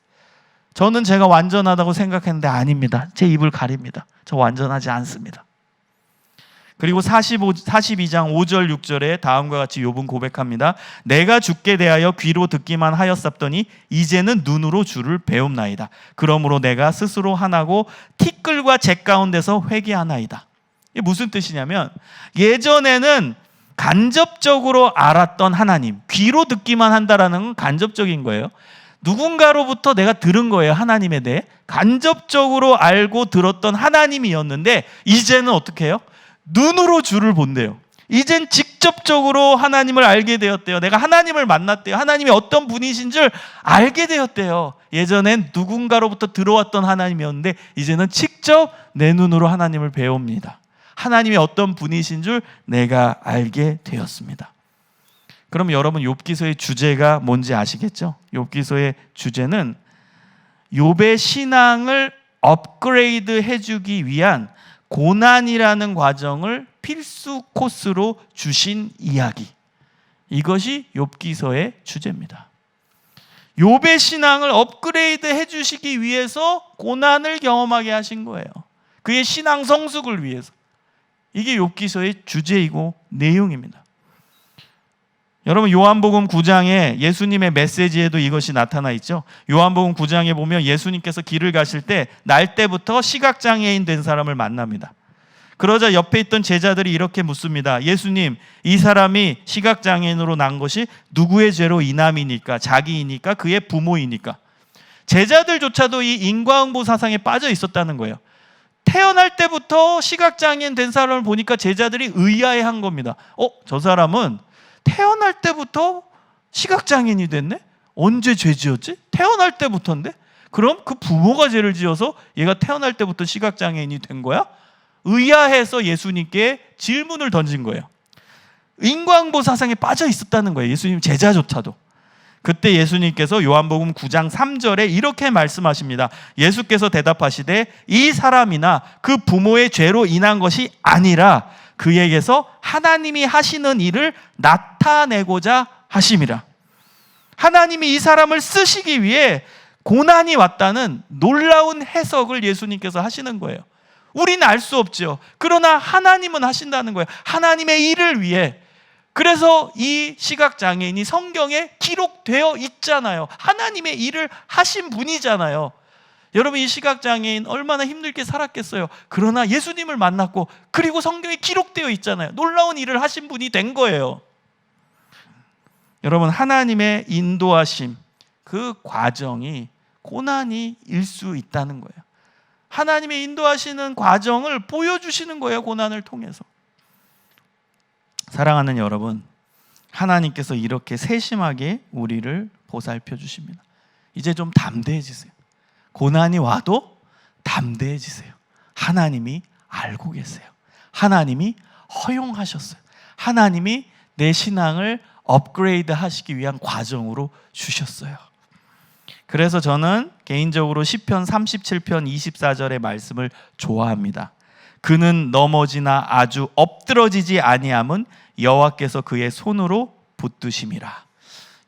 저는 제가 완전하다고 생각했는데 아닙니다. 제 입을 가립니다. 저 완전하지 않습니다. 그리고 42장 5절 6절에 다음과 같이 욥은 고백합니다. 내가 주께 대하여 귀로 듣기만 하였었더니 이제는 눈으로 주를 배움나이다. 그러므로 내가 스스로 하나고 티끌과 재 가운데서 회개하나이다. 이게 무슨 뜻이냐면 예전에는 간접적으로 알았던 하나님, 귀로 듣기만 한다라는 건 간접적인 거예요. 누군가로부터 내가 들은 거예요. 하나님에 대해 간접적으로 알고 들었던 하나님이었는데 이제는 어떻게 해요? 눈으로 주를 본대요. 이젠 직접적으로 하나님을 알게 되었대요. 내가 하나님을 만났대요. 하나님이 어떤 분이신 줄 알게 되었대요. 예전엔 누군가로부터 들어왔던 하나님이었는데 이제는 직접 내 눈으로 하나님을 배웁니다. 하나님이 어떤 분이신 줄 내가 알게 되었습니다. 그럼 여러분 욥기서의 주제가 뭔지 아시겠죠? 욥기서의 주제는 욥의 신앙을 업그레이드 해주기 위한 고난이라는 과정을 필수 코스로 주신 이야기. 이것이 욥기서의 주제입니다. 욥의 신앙을 업그레이드 해주시기 위해서 고난을 경험하게 하신 거예요. 그의 신앙 성숙을 위해서. 이게 욥기서의 주제이고 내용입니다. 여러분 요한복음 9장에 예수님의 메시지에도 이것이 나타나 있죠. 요한복음 9장에 보면 예수님께서 길을 가실 때 날 때부터 시각장애인 된 사람을 만납니다. 그러자 옆에 있던 제자들이 이렇게 묻습니다. 예수님, 이 사람이 시각장애인으로 난 것이 누구의 죄로 인함이니까? 자기이니까? 그의 부모이니까? 제자들조차도 이 인과응보 사상에 빠져 있었다는 거예요. 태어날 때부터 시각장애인 된 사람을 보니까 제자들이 의아해한 겁니다. 저 사람은 태어날 때부터 시각장애인이 됐네? 언제 죄 지었지? 태어날 때부터인데? 그럼 그 부모가 죄를 지어서 얘가 태어날 때부터 시각장애인이 된 거야? 의아해서 예수님께 질문을 던진 거예요. 인과응보 사상에 빠져 있었다는 거예요. 예수님 제자조차도. 그때 예수님께서 요한복음 9장 3절에 이렇게 말씀하십니다. 예수께서 대답하시되 이 사람이나 그 부모의 죄로 인한 것이 아니라 그에게서 하나님이 하시는 일을 나타내고자 하심이라. 하나님이 이 사람을 쓰시기 위해 고난이 왔다는 놀라운 해석을 예수님께서 하시는 거예요. 우리는 알 수 없죠. 그러나 하나님은 하신다는 거예요. 하나님의 일을 위해. 그래서 이 시각장애인이 성경에 기록되어 있잖아요. 하나님의 일을 하신 분이잖아요. 여러분 이 시각장애인 얼마나 힘들게 살았겠어요. 그러나 예수님을 만났고 그리고 성경에 기록되어 있잖아요. 놀라운 일을 하신 분이 된 거예요. 여러분 하나님의 인도하심 그 과정이 고난일 수 있다는 거예요. 하나님의 인도하시는 과정을 보여주시는 거예요. 고난을 통해서. 사랑하는 여러분, 하나님께서 이렇게 세심하게 우리를 보살펴 주십니다. 이제 좀 담대해지세요. 고난이 와도 담대해지세요. 하나님이 알고 계세요. 하나님이 허용하셨어요. 하나님이 내 신앙을 업그레이드 하시기 위한 과정으로 주셨어요. 그래서 저는 개인적으로 시편 37편 24절의 말씀을 좋아합니다. 그는 넘어지나 아주 엎드러지지 아니함은 여호와께서 그의 손으로 붙드심이라.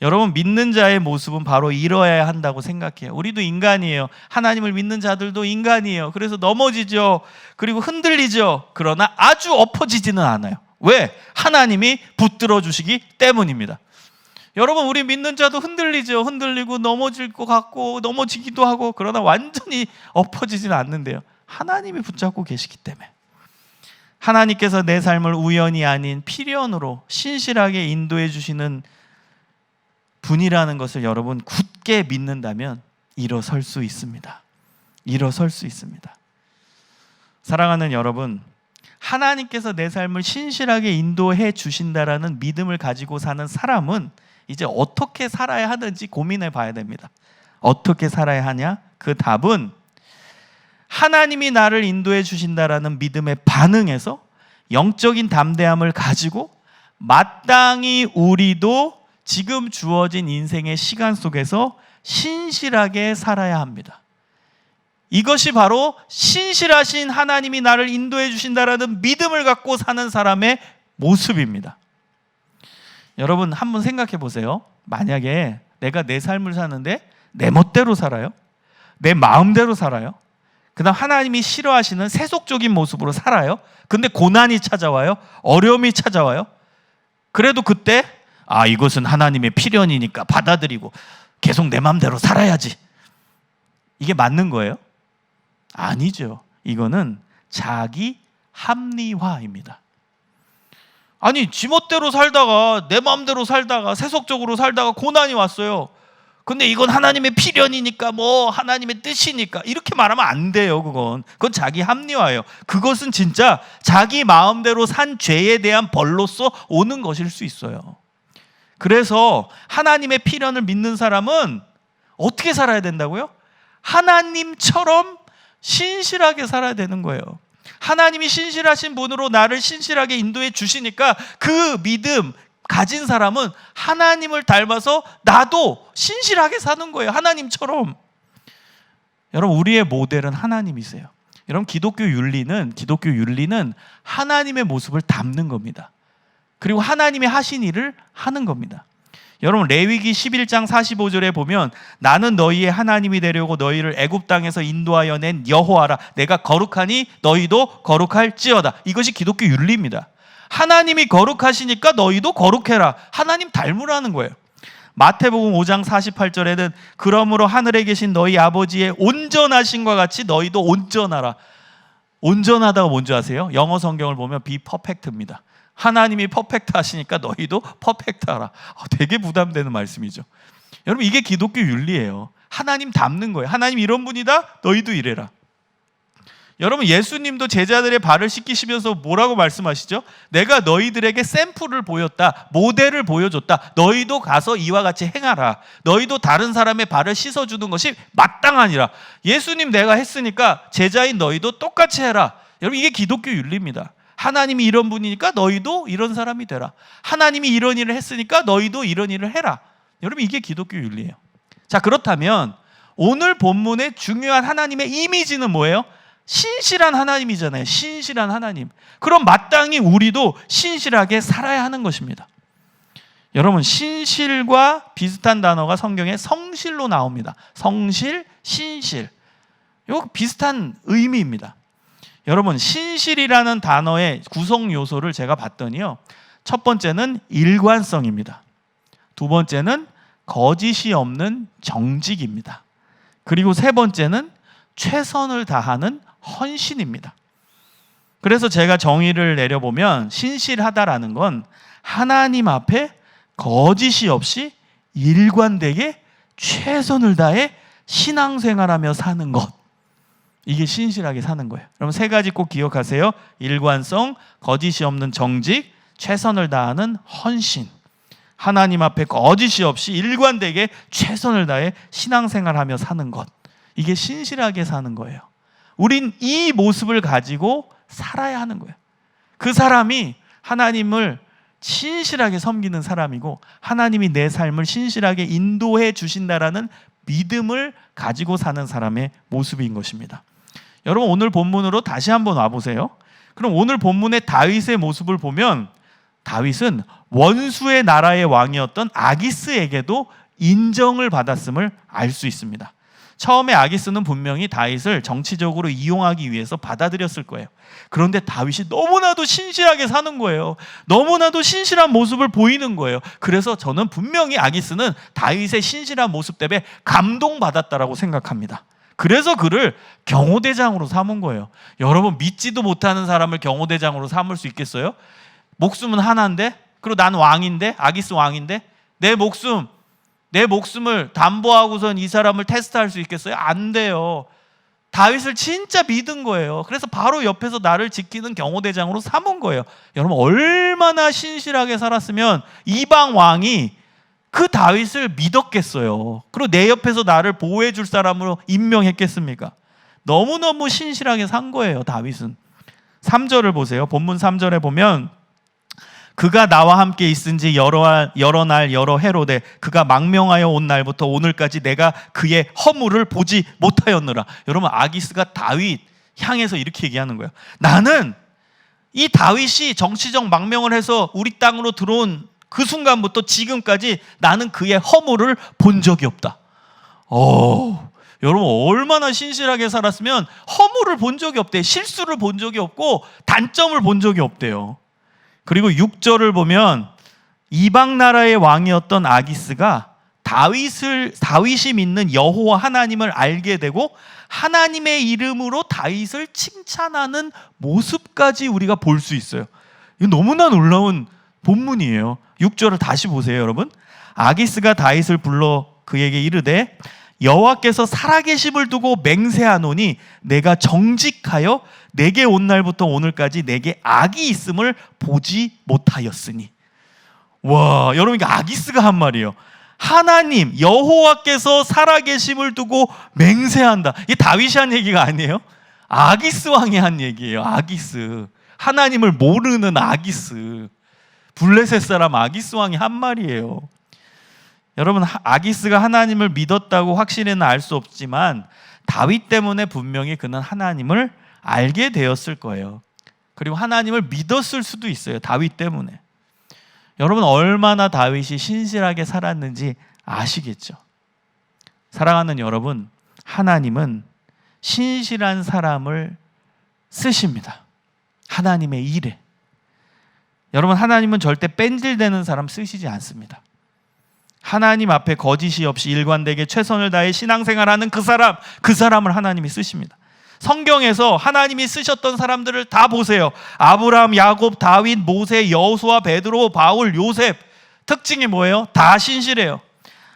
여러분 믿는 자의 모습은 바로 이러해야 한다고 생각해요. 우리도 인간이에요. 하나님을 믿는 자들도 인간이에요. 그래서 넘어지죠. 그리고 흔들리죠. 그러나 아주 엎어지지는 않아요. 왜? 하나님이 붙들어 주시기 때문입니다. 여러분 우리 믿는 자도 흔들리죠. 흔들리고 넘어질 것 같고 넘어지기도 하고 그러나 완전히 엎어지지는 않는데요. 하나님이 붙잡고 계시기 때문에. 하나님께서 내 삶을 우연이 아닌 필연으로 신실하게 인도해 주시는 분이라는 것을 여러분 굳게 믿는다면 일어설 수 있습니다. 일어설 수 있습니다. 사랑하는 여러분, 하나님께서 내 삶을 신실하게 인도해 주신다라는 믿음을 가지고 사는 사람은 이제 어떻게 살아야 하는지 고민해 봐야 됩니다. 어떻게 살아야 하냐? 그 답은 하나님이 나를 인도해 주신다라는 믿음에 반응해서 영적인 담대함을 가지고 마땅히 우리도 지금 주어진 인생의 시간 속에서 신실하게 살아야 합니다. 이것이 바로 신실하신 하나님이 나를 인도해 주신다라는 믿음을 갖고 사는 사람의 모습입니다. 여러분 한번 생각해 보세요. 만약에 내가 내 삶을 사는데 내 멋대로 살아요. 내 마음대로 살아요. 그 다음 하나님이 싫어하시는 세속적인 모습으로 살아요. 근데 고난이 찾아와요. 어려움이 찾아와요. 그래도 그때 이것은 하나님의 필연이니까 받아들이고 계속 내 마음대로 살아야지. 이게 맞는 거예요? 아니죠. 이거는 자기 합리화입니다. 아니 지멋대로 살다가 내 마음대로 살다가 세속적으로 살다가 고난이 왔어요. 근데 이건 하나님의 필연이니까 뭐 하나님의 뜻이니까 이렇게 말하면 안 돼요. 그건 자기 합리화예요. 그것은 진짜 자기 마음대로 산 죄에 대한 벌로서 오는 것일 수 있어요. 그래서 하나님의 필연을 믿는 사람은 어떻게 살아야 된다고요? 하나님처럼 신실하게 살아야 되는 거예요. 하나님이 신실하신 분으로 나를 신실하게 인도해 주시니까 그 믿음 가진 사람은 하나님을 닮아서 나도 신실하게 사는 거예요. 하나님처럼. 여러분 우리의 모델은 하나님이세요. 여러분 기독교 윤리는 하나님의 모습을 담는 겁니다. 그리고 하나님이 하신 일을 하는 겁니다. 여러분 레위기 11장 45절에 보면 나는 너희의 하나님이 되려고 너희를 애굽 땅에서 인도하여 낸 여호와라. 내가 거룩하니 너희도 거룩할지어다. 이것이 기독교 윤리입니다. 하나님이 거룩하시니까 너희도 거룩해라. 하나님 닮으라는 거예요. 마태복음 5장 48절에는 그러므로 하늘에 계신 너희 아버지의 온전하심과 같이 너희도 온전하라. 온전하다가 뭔지 아세요? 영어 성경을 보면 be perfect입니다. 하나님이 퍼펙트 하시니까 너희도 퍼펙트 하라. 되게 부담되는 말씀이죠. 여러분 이게 기독교 윤리예요. 하나님 닮는 거예요. 하나님 이런 분이다? 너희도 이래라. 여러분 예수님도 제자들의 발을 씻기시면서 뭐라고 말씀하시죠? 내가 너희들에게 샘플을 보였다. 모델을 보여줬다. 너희도 가서 이와 같이 행하라. 너희도 다른 사람의 발을 씻어주는 것이 마땅하니라. 예수님 내가 했으니까 제자인 너희도 똑같이 해라. 여러분 이게 기독교 윤리입니다. 하나님이 이런 분이니까 너희도 이런 사람이 되라. 하나님이 이런 일을 했으니까 너희도 이런 일을 해라. 여러분 이게 기독교 윤리예요. 자, 그렇다면 오늘 본문의 중요한 하나님의 이미지는 뭐예요? 신실한 하나님이잖아요. 신실한 하나님. 그럼 마땅히 우리도 신실하게 살아야 하는 것입니다. 여러분 신실과 비슷한 단어가 성경에 성실로 나옵니다. 성실, 신실. 이거 비슷한 의미입니다. 여러분 신실이라는 단어의 구성 요소를 제가 봤더니요, 첫 번째는 일관성입니다. 두 번째는 거짓이 없는 정직입니다. 그리고 세 번째는 최선을 다하는 헌신입니다. 그래서 제가 정의를 내려보면 신실하다라는 건 하나님 앞에 거짓이 없이 일관되게 최선을 다해 신앙생활하며 사는 것, 이게 신실하게 사는 거예요. 여러분 세 가지 꼭 기억하세요. 일관성, 거짓이 없는 정직, 최선을 다하는 헌신. 하나님 앞에 거짓이 없이 일관되게 최선을 다해 신앙생활하며 사는 것, 이게 신실하게 사는 거예요. 우린 이 모습을 가지고 살아야 하는 거예요. 그 사람이 하나님을 신실하게 섬기는 사람이고 하나님이 내 삶을 신실하게 인도해 주신다라는 믿음을 가지고 사는 사람의 모습인 것입니다. 여러분 오늘 본문으로 다시 한번 와보세요. 그럼 오늘 본문의 다윗의 모습을 보면 다윗은 원수의 나라의 왕이었던 아기스에게도 인정을 받았음을 알 수 있습니다. 처음에 아기스는 분명히 다윗을 정치적으로 이용하기 위해서 받아들였을 거예요. 그런데 다윗이 너무나도 신실하게 사는 거예요. 너무나도 신실한 모습을 보이는 거예요. 그래서 저는 분명히 아기스는 다윗의 신실한 모습 때문에 감동받았다라고 생각합니다. 그래서 그를 경호대장으로 삼은 거예요. 여러분 믿지도 못하는 사람을 경호대장으로 삼을 수 있겠어요? 목숨은 하나인데, 그리고 난 왕인데, 아기스 왕인데 내 목숨을 담보하고선 이 사람을 테스트할 수 있겠어요? 안 돼요. 다윗을 진짜 믿은 거예요. 그래서 바로 옆에서 나를 지키는 경호대장으로 삼은 거예요. 여러분 얼마나 신실하게 살았으면 이방 왕이 그 다윗을 믿었겠어요. 그리고 내 옆에서 나를 보호해 줄 사람으로 임명했겠습니까? 너무너무 신실하게 산 거예요. 다윗은. 3절을 보세요. 본문 3절에 보면 그가 나와 함께 있은지 여러 날 여러 해로되 그가 망명하여 온 날부터 오늘까지 내가 그의 허물을 보지 못하였느라. 여러분 아기스가 다윗 향해서 이렇게 얘기하는 거예요. 나는 이 다윗이 정치적 망명을 해서 우리 땅으로 들어온 그 순간부터 지금까지 나는 그의 허물을 본 적이 없다. 여러분 얼마나 신실하게 살았으면 허물을 본 적이 없대요. 실수를 본 적이 없고 단점을 본 적이 없대요. 그리고 6절을 보면 이방 나라의 왕이었던 아기스가 다윗이 믿는 여호와 하나님을 알게 되고 하나님의 이름으로 다윗을 칭찬하는 모습까지 우리가 볼 수 있어요. 이거 너무나 놀라운 본문이에요. 6절을 다시 보세요, 여러분. 아기스가 다윗을 불러 그에게 이르되 여호와께서 살아계심을 두고 맹세하노니 내가 정직하여 내게 온 날부터 오늘까지 내게 악이 있음을 보지 못하였으니. 와, 여러분 이게 아기스가 한 말이에요. 하나님 여호와께서 살아계심을 두고 맹세한다. 이게 다윗이 한 얘기가 아니에요. 아기스 왕이 한 얘기예요. 아기스, 하나님을 모르는 아기스, 블레셋 사람 아기스 왕이 한 말이에요. 여러분 아기스가 하나님을 믿었다고 확실히는 알 수 없지만 다윗 때문에 분명히 그는 하나님을 알게 되었을 거예요. 그리고 하나님을 믿었을 수도 있어요. 다윗 때문에. 여러분 얼마나 다윗이 신실하게 살았는지 아시겠죠? 사랑하는 여러분, 하나님은 신실한 사람을 쓰십니다. 하나님의 일에. 여러분, 하나님은 절대 뺀질대는 사람 쓰시지 않습니다. 하나님 앞에 거짓이 없이 일관되게 최선을 다해 신앙생활하는 그 사람을 하나님이 쓰십니다. 성경에서 하나님이 쓰셨던 사람들을 다 보세요. 아브라함, 야곱, 다윗, 모세, 여호수아, 베드로, 바울, 요셉. 특징이 뭐예요? 다 신실해요.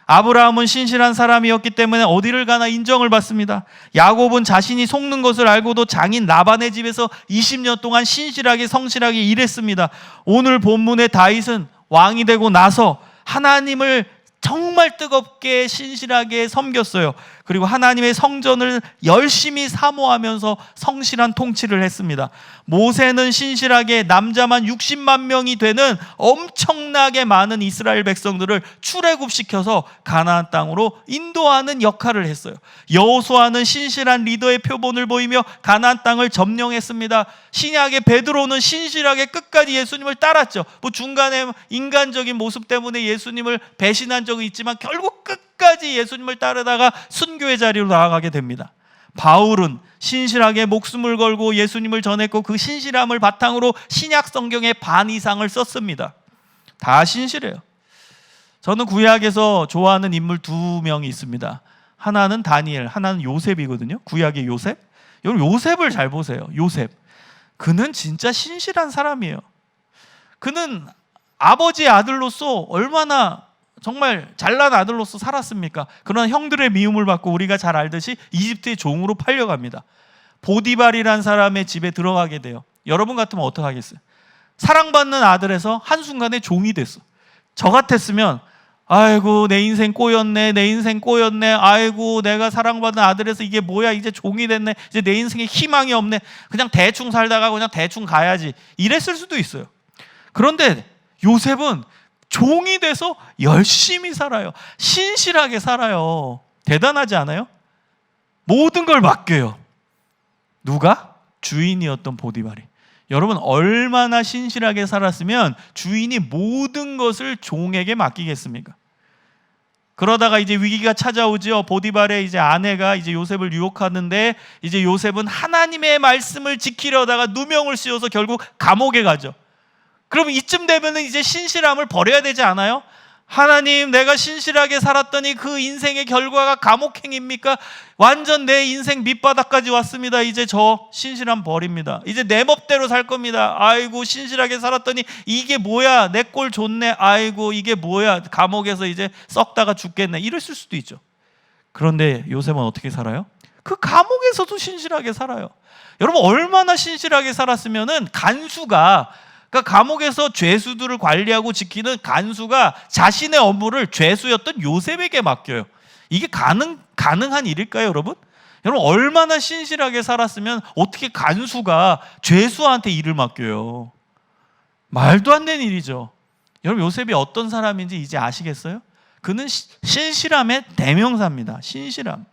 아브라함은 신실한 사람이었기 때문에 어디를 가나 인정을 받습니다. 야곱은 자신이 속는 것을 알고도 장인 라반의 집에서 20년 동안 신실하게 성실하게 일했습니다. 오늘 본문의 다윗은 왕이 되고 나서 하나님을 정말 뜨겁게 신실하게 섬겼어요. 그리고 하나님의 성전을 열심히 사모하면서 성실한 통치를 했습니다. 모세는 신실하게 남자만 60만 명이 되는 엄청나게 많은 이스라엘 백성들을 출애굽시켜서 가나안 땅으로 인도하는 역할을 했어요. 여호수아는 신실한 리더의 표본을 보이며 가나안 땅을 점령했습니다. 신약의 베드로는 신실하게 끝까지 예수님을 따랐죠. 뭐 중간에 인간적인 모습 때문에 예수님을 배신한 적이 있지만 결국 끝까지 예수님을 따르다가 순교의 자리로 나아가게 됩니다. 바울은 신실하게 목숨을 걸고 예수님을 전했고 그 신실함을 바탕으로 신약 성경의 반 이상을 썼습니다. 다 신실해요. 저는 구약에서 좋아하는 인물 두 명이 있습니다. 하나는 다니엘, 하나는 요셉이거든요. 구약의 요셉. 여러분 요셉을 잘 보세요. 요셉. 그는 진짜 신실한 사람이에요. 그는 아버지의 아들로서 얼마나 정말 잘난 아들로서 살았습니까? 그러나 형들의 미움을 받고 우리가 잘 알듯이 이집트의 종으로 팔려갑니다. 보디발이란 사람의 집에 들어가게 돼요. 여러분 같으면 어떡하겠어요? 사랑받는 아들에서 한순간에 종이 됐어. 저 같았으면 아이고 내 인생 꼬였네, 내 인생 꼬였네, 아이고 내가 사랑받는 아들에서 이게 뭐야, 이제 종이 됐네, 이제 내 인생에 희망이 없네, 그냥 대충 살다가 그냥 대충 가야지, 이랬을 수도 있어요. 그런데 요셉은 종이 돼서 열심히 살아요. 신실하게 살아요. 대단하지 않아요? 모든 걸 맡겨요. 누가? 주인이었던 보디발이. 여러분 얼마나 신실하게 살았으면 주인이 모든 것을 종에게 맡기겠습니까? 그러다가 이제 위기가 찾아오죠. 보디발의 이제 아내가 이제 요셉을 유혹하는데 이제 요셉은 하나님의 말씀을 지키려다가 누명을 씌워서 결국 감옥에 가죠. 그럼 이쯤 되면 이제 신실함을 버려야 되지 않아요? 하나님, 내가 신실하게 살았더니 그 인생의 결과가 감옥행입니까? 완전 내 인생 밑바닥까지 왔습니다. 이제 저 신실함 버립니다. 이제 내 멋대로 살 겁니다. 아이고 신실하게 살았더니 이게 뭐야, 내 꼴 좋네, 아이고 이게 뭐야, 감옥에서 이제 썩다가 죽겠네, 이랬을 수도 있죠. 그런데 요셉은 어떻게 살아요? 그 감옥에서도 신실하게 살아요. 여러분 얼마나 신실하게 살았으면은 간수가, 그러니까 감옥에서 죄수들을 관리하고 지키는 간수가 자신의 업무를 죄수였던 요셉에게 맡겨요. 이게 가능한 일일까요, 여러분? 여러분 얼마나 신실하게 살았으면 어떻게 간수가 죄수한테 일을 맡겨요? 말도 안 되는 일이죠. 여러분 요셉이 어떤 사람인지 이제 아시겠어요? 그는 신실함의 대명사입니다. 신실함.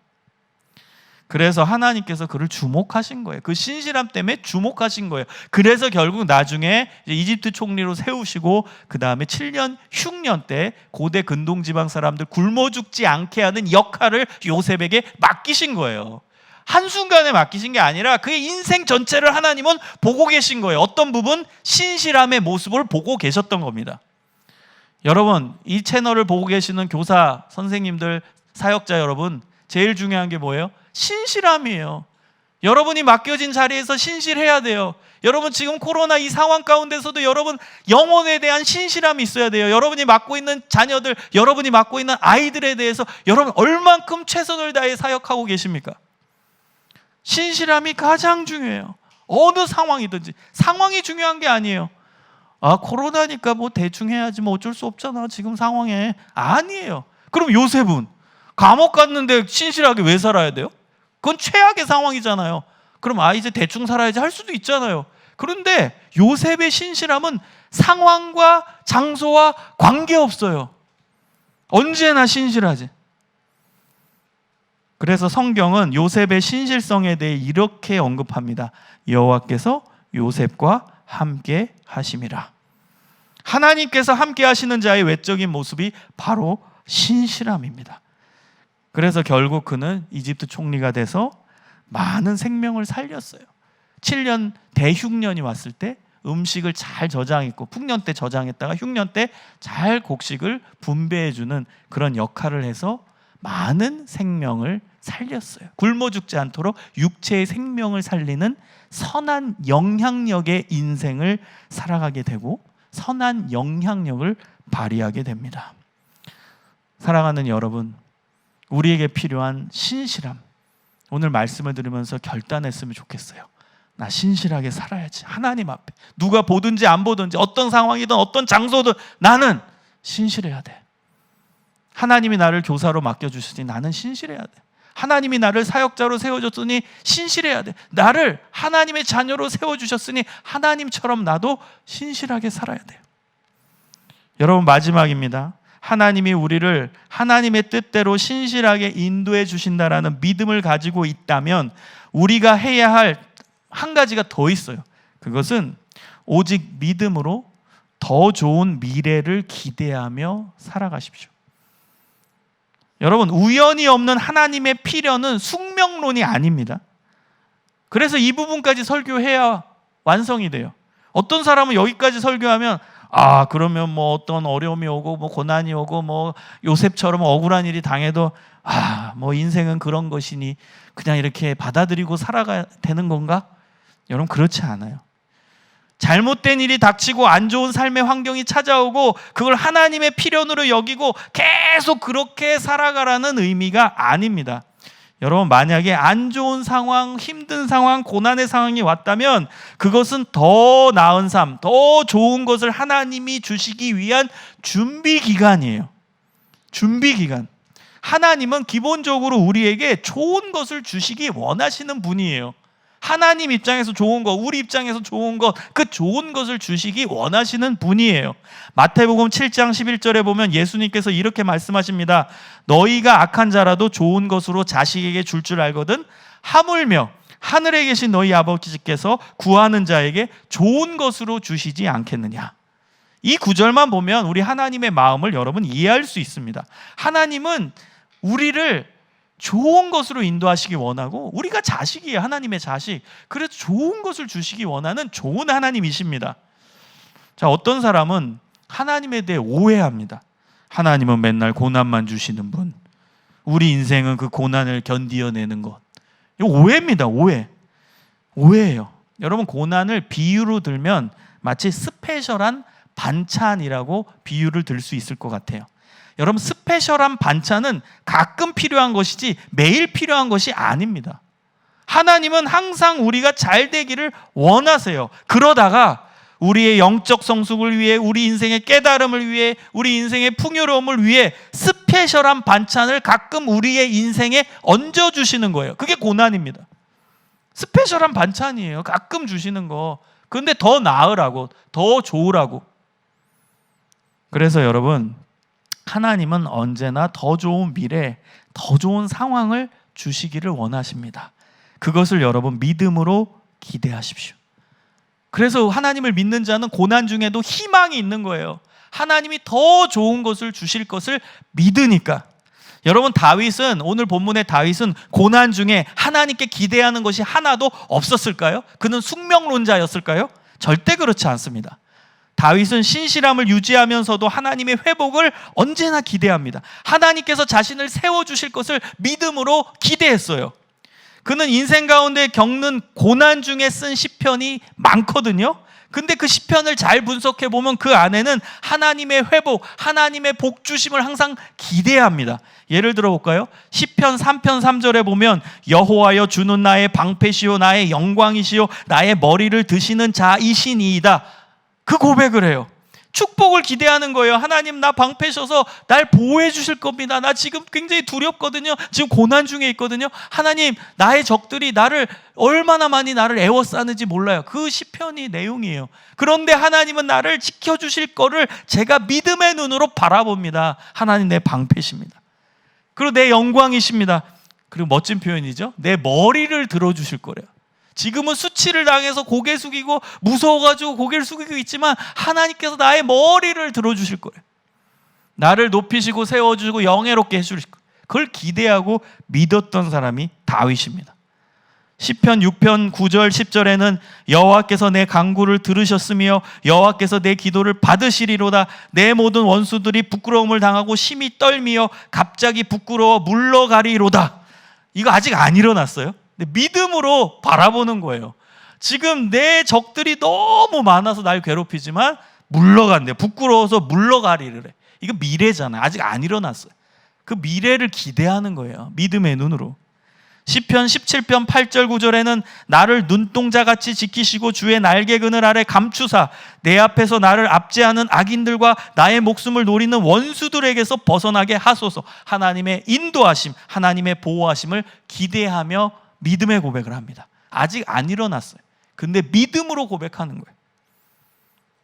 그래서 하나님께서 그를 주목하신 거예요. 그 신실함 때문에 주목하신 거예요. 그래서 결국 나중에 이집트 총리로 세우시고 그 다음에 7년 흉년 때 고대 근동지방 사람들 굶어 죽지 않게 하는 역할을 요셉에게 맡기신 거예요. 한순간에 맡기신 게 아니라 그의 인생 전체를 하나님은 보고 계신 거예요. 어떤 부분? 신실함의 모습을 보고 계셨던 겁니다. 여러분 이 채널을 보고 계시는 교사, 선생님들, 사역자 여러분, 제일 중요한 게 뭐예요? 신실함이에요. 여러분이 맡겨진 자리에서 신실해야 돼요. 여러분 지금 코로나 이 상황 가운데서도 여러분 영혼에 대한 신실함이 있어야 돼요. 여러분이 맡고 있는 자녀들, 여러분이 맡고 있는 아이들에 대해서 여러분 얼만큼 최선을 다해 사역하고 계십니까? 신실함이 가장 중요해요. 어느 상황이든지. 상황이 중요한 게 아니에요. 아 코로나니까 뭐 대충 해야지, 뭐 어쩔 수 없잖아 지금 상황에. 아니에요. 그럼 요셉은 감옥 갔는데 신실하게 왜 살아야 돼요? 그건 최악의 상황이잖아요. 그럼 이제 대충 살아야지 할 수도 있잖아요. 그런데 요셉의 신실함은 상황과 장소와 관계없어요. 언제나 신실하지. 그래서 성경은 요셉의 신실성에 대해 이렇게 언급합니다. 여호와께서 요셉과 함께 하심이라. 하나님께서 함께 하시는 자의 외적인 모습이 바로 신실함입니다. 그래서 결국 그는 이집트 총리가 돼서 많은 생명을 살렸어요. 7년 대흉년이 왔을 때 음식을 잘 저장했고, 풍년 때 저장했다가 흉년 때 잘 곡식을 분배해주는 그런 역할을 해서 많은 생명을 살렸어요. 굶어 죽지 않도록 육체의 생명을 살리는 선한 영향력의 인생을 살아가게 되고 선한 영향력을 발휘하게 됩니다. 사랑하는 여러분, 우리에게 필요한 신실함, 오늘 말씀을 들으면서 결단했으면 좋겠어요. 나 신실하게 살아야지. 하나님 앞에 누가 보든지 안 보든지 어떤 상황이든 어떤 장소든 나는 신실해야 돼. 하나님이 나를 교사로 맡겨주시니 나는 신실해야 돼. 하나님이 나를 사역자로 세워줬으니 신실해야 돼. 나를 하나님의 자녀로 세워주셨으니 하나님처럼 나도 신실하게 살아야 돼요. 여러분, 마지막입니다. 하나님이 우리를 하나님의 뜻대로 신실하게 인도해 주신다라는 믿음을 가지고 있다면 우리가 해야 할 한 가지가 더 있어요. 그것은 오직 믿음으로 더 좋은 미래를 기대하며 살아가십시오. 여러분, 우연이 없는 하나님의 필요는 숙명론이 아닙니다. 그래서 이 부분까지 설교해야 완성이 돼요. 어떤 사람은 여기까지 설교하면 그러면 뭐 어떤 어려움이 오고 뭐 고난이 오고 뭐 요셉처럼 억울한 일이 당해도 뭐 인생은 그런 것이니 그냥 이렇게 받아들이고 살아가야 되는 건가? 여러분, 그렇지 않아요. 잘못된 일이 닥치고 안 좋은 삶의 환경이 찾아오고 그걸 하나님의 필연으로 여기고 계속 그렇게 살아가라는 의미가 아닙니다. 여러분, 만약에 안 좋은 상황, 힘든 상황, 고난의 상황이 왔다면 그것은 더 나은 삶, 더 좋은 것을 하나님이 주시기 위한 준비 기간이에요. 준비 기간. 하나님은 기본적으로 우리에게 좋은 것을 주시기 원하시는 분이에요. 하나님 입장에서 좋은 것, 우리 입장에서 좋은 것, 그 좋은 것을 주시기 원하시는 분이에요. 마태복음 7장 11절에 보면 예수님께서 이렇게 말씀하십니다. 너희가 악한 자라도 좋은 것으로 자식에게 줄 알거든 하물며 하늘에 계신 너희 아버지께서 구하는 자에게 좋은 것으로 주시지 않겠느냐. 이 구절만 보면 우리 하나님의 마음을 여러분 이해할 수 있습니다. 하나님은 우리를 좋은 것으로 인도하시기 원하고 우리가 자식이에요. 하나님의 자식. 그래서 좋은 것을 주시기 원하는 좋은 하나님이십니다. 자, 어떤 사람은 하나님에 대해 오해합니다. 하나님은 맨날 고난만 주시는 분, 우리 인생은 그 고난을 견디어내는 것. 이거 오해입니다. 오해예요. 여러분, 고난을 비유로 들면 마치 스페셜한 반찬이라고 비유를 들 수 있을 것 같아요. 여러분, 스페셜한 반찬은 가끔 필요한 것이지 매일 필요한 것이 아닙니다. 하나님은 항상 우리가 잘 되기를 원하세요. 그러다가 우리의 영적 성숙을 위해, 우리 인생의 깨달음을 위해, 우리 인생의 풍요로움을 위해 스페셜한 반찬을 가끔 우리의 인생에 얹어주시는 거예요. 그게 고난입니다. 스페셜한 반찬이에요. 가끔 주시는 거. 그런데 더 나으라고, 더 좋으라고. 그래서 여러분, 하나님은 언제나 더 좋은 미래, 더 좋은 상황을 주시기를 원하십니다. 그것을 여러분 믿음으로 기대하십시오. 그래서 하나님을 믿는 자는 고난 중에도 희망이 있는 거예요. 하나님이 더 좋은 것을 주실 것을 믿으니까. 여러분, 다윗은, 오늘 본문의 다윗은 고난 중에 하나님께 기대하는 것이 하나도 없었을까요? 그는 숙명론자였을까요? 절대 그렇지 않습니다. 다윗은 신실함을 유지하면서도 하나님의 회복을 언제나 기대합니다. 하나님께서 자신을 세워주실 것을 믿음으로 기대했어요. 그는 인생 가운데 겪는 고난 중에 쓴 시편이 많거든요. 근데 그 시편을 잘 분석해 보면 그 안에는 하나님의 회복, 하나님의 복 주심을 항상 기대합니다. 예를 들어 볼까요? 시편 3편 3절에 보면 여호와여 주는 나의 방패시요 나의 영광이시요 나의 머리를 드시는 자이시니이다. 그 고백을 해요. 축복을 기대하는 거예요. 하나님, 나 방패셔서 날 보호해 주실 겁니다. 나 지금 굉장히 두렵거든요. 지금 고난 중에 있거든요. 하나님, 나의 적들이 나를 얼마나 많이 나를 애워싸는지 몰라요. 그 시편이 내용이에요. 그런데 하나님은 나를 지켜주실 거를 제가 믿음의 눈으로 바라봅니다. 하나님, 내 방패십니다. 그리고 내 영광이십니다. 그리고 멋진 표현이죠. 내 머리를 들어주실 거래요. 지금은 수치를 당해서 고개 숙이고 무서워가지고 고개를 숙이고 있지만 하나님께서 나의 머리를 들어주실 거예요. 나를 높이시고 세워주시고 영예롭게 해주실 거예요. 그걸 기대하고 믿었던 사람이 다윗입니다. 시편 6편 9절 10절에는 여호와께서 내 간구를 들으셨으며 여호와께서 내 기도를 받으시리로다. 내 모든 원수들이 부끄러움을 당하고 심히 떨미어 갑자기 부끄러워 물러가리로다. 이거 아직 안 일어났어요. 근데 믿음으로 바라보는 거예요. 지금 내 적들이 너무 많아서 날 괴롭히지만 물러간대요. 부끄러워서 물러가리래. 이거 미래잖아요. 아직 안 일어났어요. 그 미래를 기대하는 거예요. 믿음의 눈으로. 시편 17편 8절 9절에는 나를 눈동자같이 지키시고 주의 날개 그늘 아래 감추사 내 앞에서 나를 압제하는 악인들과 나의 목숨을 노리는 원수들에게서 벗어나게 하소서. 하나님의 인도하심, 하나님의 보호하심을 기대하며 믿음의 고백을 합니다. 아직 안 일어났어요. 근데 믿음으로 고백하는 거예요.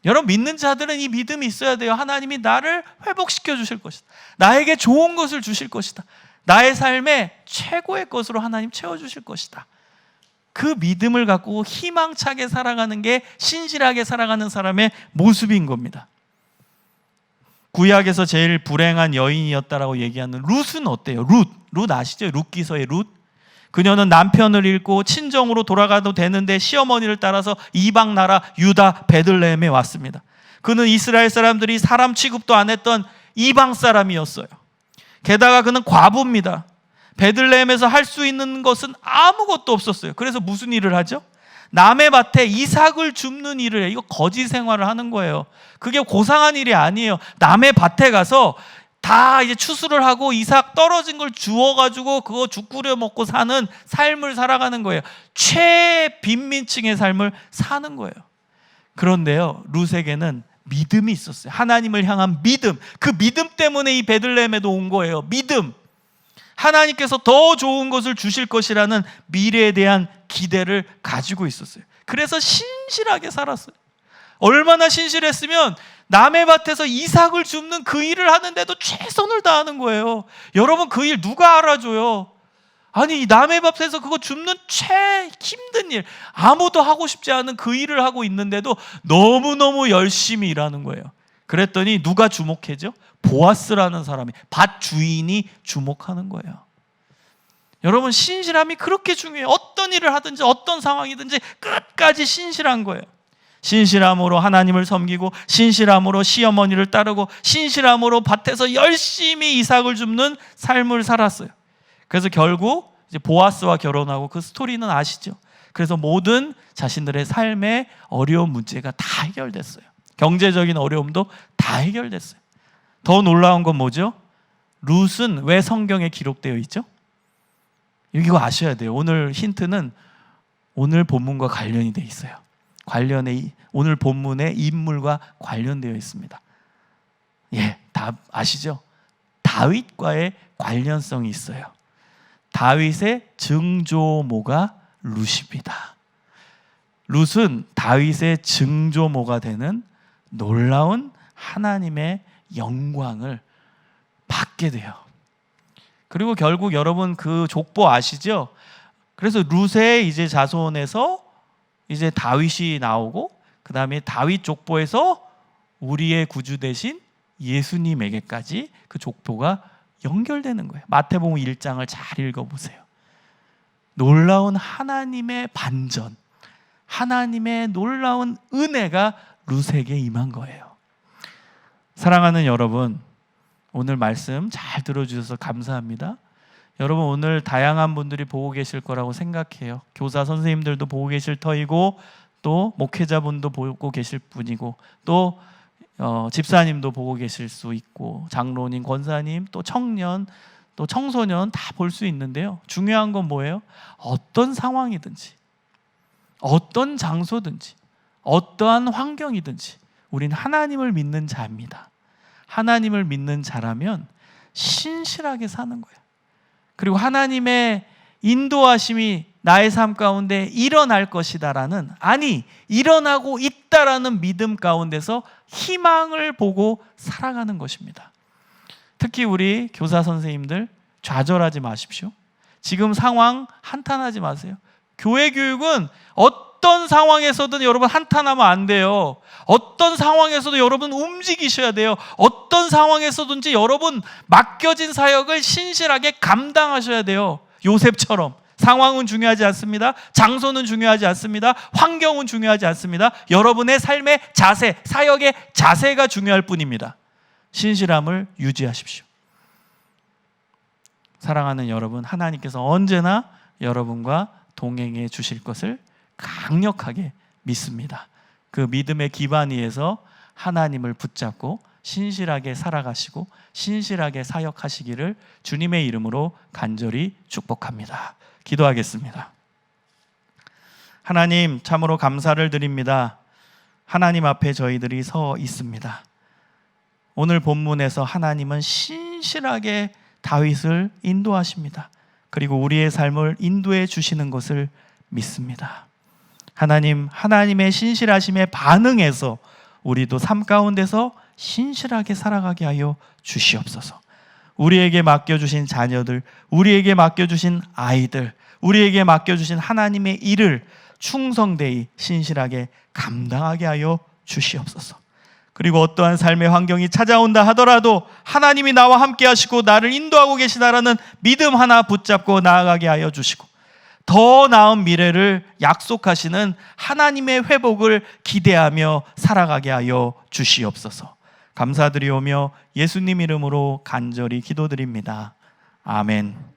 여러분, 믿는 자들은 이 믿음이 있어야 돼요. 하나님이 나를 회복시켜 주실 것이다. 나에게 좋은 것을 주실 것이다. 나의 삶에 최고의 것으로 하나님 채워주실 것이다. 그 믿음을 갖고 희망차게 살아가는 게 신실하게 살아가는 사람의 모습인 겁니다. 구약에서 제일 불행한 여인이었다라고 얘기하는 룻은 어때요? 룻 아시죠? 룻기서의 룻. 그녀는 남편을 잃고 친정으로 돌아가도 되는데 시어머니를 따라서 이방 나라 유다 베들레헴에 왔습니다. 그는 이스라엘 사람들이 사람 취급도 안 했던 이방 사람이었어요. 게다가 그는 과부입니다. 베들레헴에서 할 수 있는 것은 아무것도 없었어요. 그래서 무슨 일을 하죠? 남의 밭에 이삭을 줍는 일을 해요. 이거 거지 생활을 하는 거예요. 그게 고상한 일이 아니에요. 남의 밭에 가서 다 이제 추수를 하고 이삭 떨어진 걸 주워가지고 그거 죽 끓여 먹고 사는 삶을 살아가는 거예요. 최빈민층의 삶을 사는 거예요. 그런데요, 룻에게는 믿음이 있었어요. 하나님을 향한 믿음. 그 믿음 때문에 이 베들레헴에도 온 거예요. 믿음. 하나님께서 더 좋은 것을 주실 것이라는 미래에 대한 기대를 가지고 있었어요. 그래서 신실하게 살았어요. 얼마나 신실했으면 남의 밭에서 이삭을 줍는 그 일을 하는데도 최선을 다하는 거예요. 여러분, 그 일 누가 알아줘요? 아니, 남의 밭에서 그거 줍는 힘든 일, 아무도 하고 싶지 않은 그 일을 하고 있는데도 너무너무 열심히 일하는 거예요. 그랬더니 누가 주목해죠? 보아스라는 사람이, 밭 주인이 주목하는 거예요. 여러분, 신실함이 그렇게 중요해요. 어떤 일을 하든지 어떤 상황이든지 끝까지 신실한 거예요. 신실함으로 하나님을 섬기고 신실함으로 시어머니를 따르고 신실함으로 밭에서 열심히 이삭을 줍는 삶을 살았어요. 그래서 결국 이제 보아스와 결혼하고, 그 스토리는 아시죠? 그래서 모든 자신들의 삶의 어려운 문제가 다 해결됐어요. 경제적인 어려움도 다 해결됐어요. 더 놀라운 건 뭐죠? 룻은 왜 성경에 기록되어 있죠? 이거 아셔야 돼요. 오늘 힌트는 오늘 본문과 관련이 되어 있어요. 오늘 본문의 인물과 관련되어 있습니다. 예, 다 아시죠? 다윗과의 관련성이 있어요. 다윗의 증조모가 룻입니다. 룻은 다윗의 증조모가 되는 놀라운 하나님의 영광을 받게 돼요. 그리고 결국 여러분 그 족보 아시죠? 그래서 룻의 이제 자손에서 이제 다윗이 나오고, 그 다음에 다윗 족보에서 우리의 구주 되신 예수님에게까지 그 족보가 연결되는 거예요. 마태복음 1장을 잘 읽어보세요. 놀라운 하나님의 반전, 하나님의 놀라운 은혜가 룻에게 임한 거예요. 사랑하는 여러분, 오늘 말씀 잘 들어주셔서 감사합니다. 여러분, 오늘 다양한 분들이 보고 계실 거라고 생각해요. 교사 선생님들도 보고 계실 터이고, 또 목회자분도 보고 계실 분이고, 또 집사님도 보고 계실 수 있고, 장로님, 권사님, 또 청년, 또 청소년 다 볼 수 있는데요. 중요한 건 뭐예요? 어떤 상황이든지, 어떤 장소든지, 어떠한 환경이든지 우린 하나님을 믿는 자입니다. 하나님을 믿는 자라면 신실하게 사는 거예요. 그리고 하나님의 인도하심이 나의 삶 가운데 일어날 것이다라는, 아니 일어나고 있다라는 믿음 가운데서 희망을 보고 살아가는 것입니다. 특히 우리 교사 선생님들 좌절하지 마십시오. 지금 상황 한탄하지 마세요. 교회 교육은 어떤 상황에서든 여러분 한탄하면 안 돼요. 어떤 상황에서도 여러분 움직이셔야 돼요. 어떤 상황에서든지 여러분 맡겨진 사역을 신실하게 감당하셔야 돼요. 요셉처럼. 상황은 중요하지 않습니다. 장소는 중요하지 않습니다. 환경은 중요하지 않습니다. 여러분의 삶의 자세, 사역의 자세가 중요할 뿐입니다. 신실함을 유지하십시오. 사랑하는 여러분, 하나님께서 언제나 여러분과 동행해 주실 것을 강력하게 믿습니다. 그 믿음의 기반 위에서 하나님을 붙잡고 신실하게 살아가시고 신실하게 사역하시기를 주님의 이름으로 간절히 축복합니다. 기도하겠습니다. 하나님, 참으로 감사를 드립니다. 하나님 앞에 저희들이 서 있습니다. 오늘 본문에서 하나님은 신실하게 다윗을 인도하십니다. 그리고 우리의 삶을 인도해 주시는 것을 믿습니다. 하나님, 하나님의 신실하심에 반응해서 우리도 삶 가운데서 신실하게 살아가게 하여 주시옵소서. 우리에게 맡겨주신 자녀들, 우리에게 맡겨주신 아이들, 우리에게 맡겨주신 하나님의 일을 충성되이 신실하게 감당하게 하여 주시옵소서. 그리고 어떠한 삶의 환경이 찾아온다 하더라도 하나님이 나와 함께 하시고 나를 인도하고 계시다라는 믿음 하나 붙잡고 나아가게 하여 주시고, 더 나은 미래를 약속하시는 하나님의 회복을 기대하며 살아가게 하여 주시옵소서. 감사드리오며 예수님 이름으로 간절히 기도드립니다. 아멘.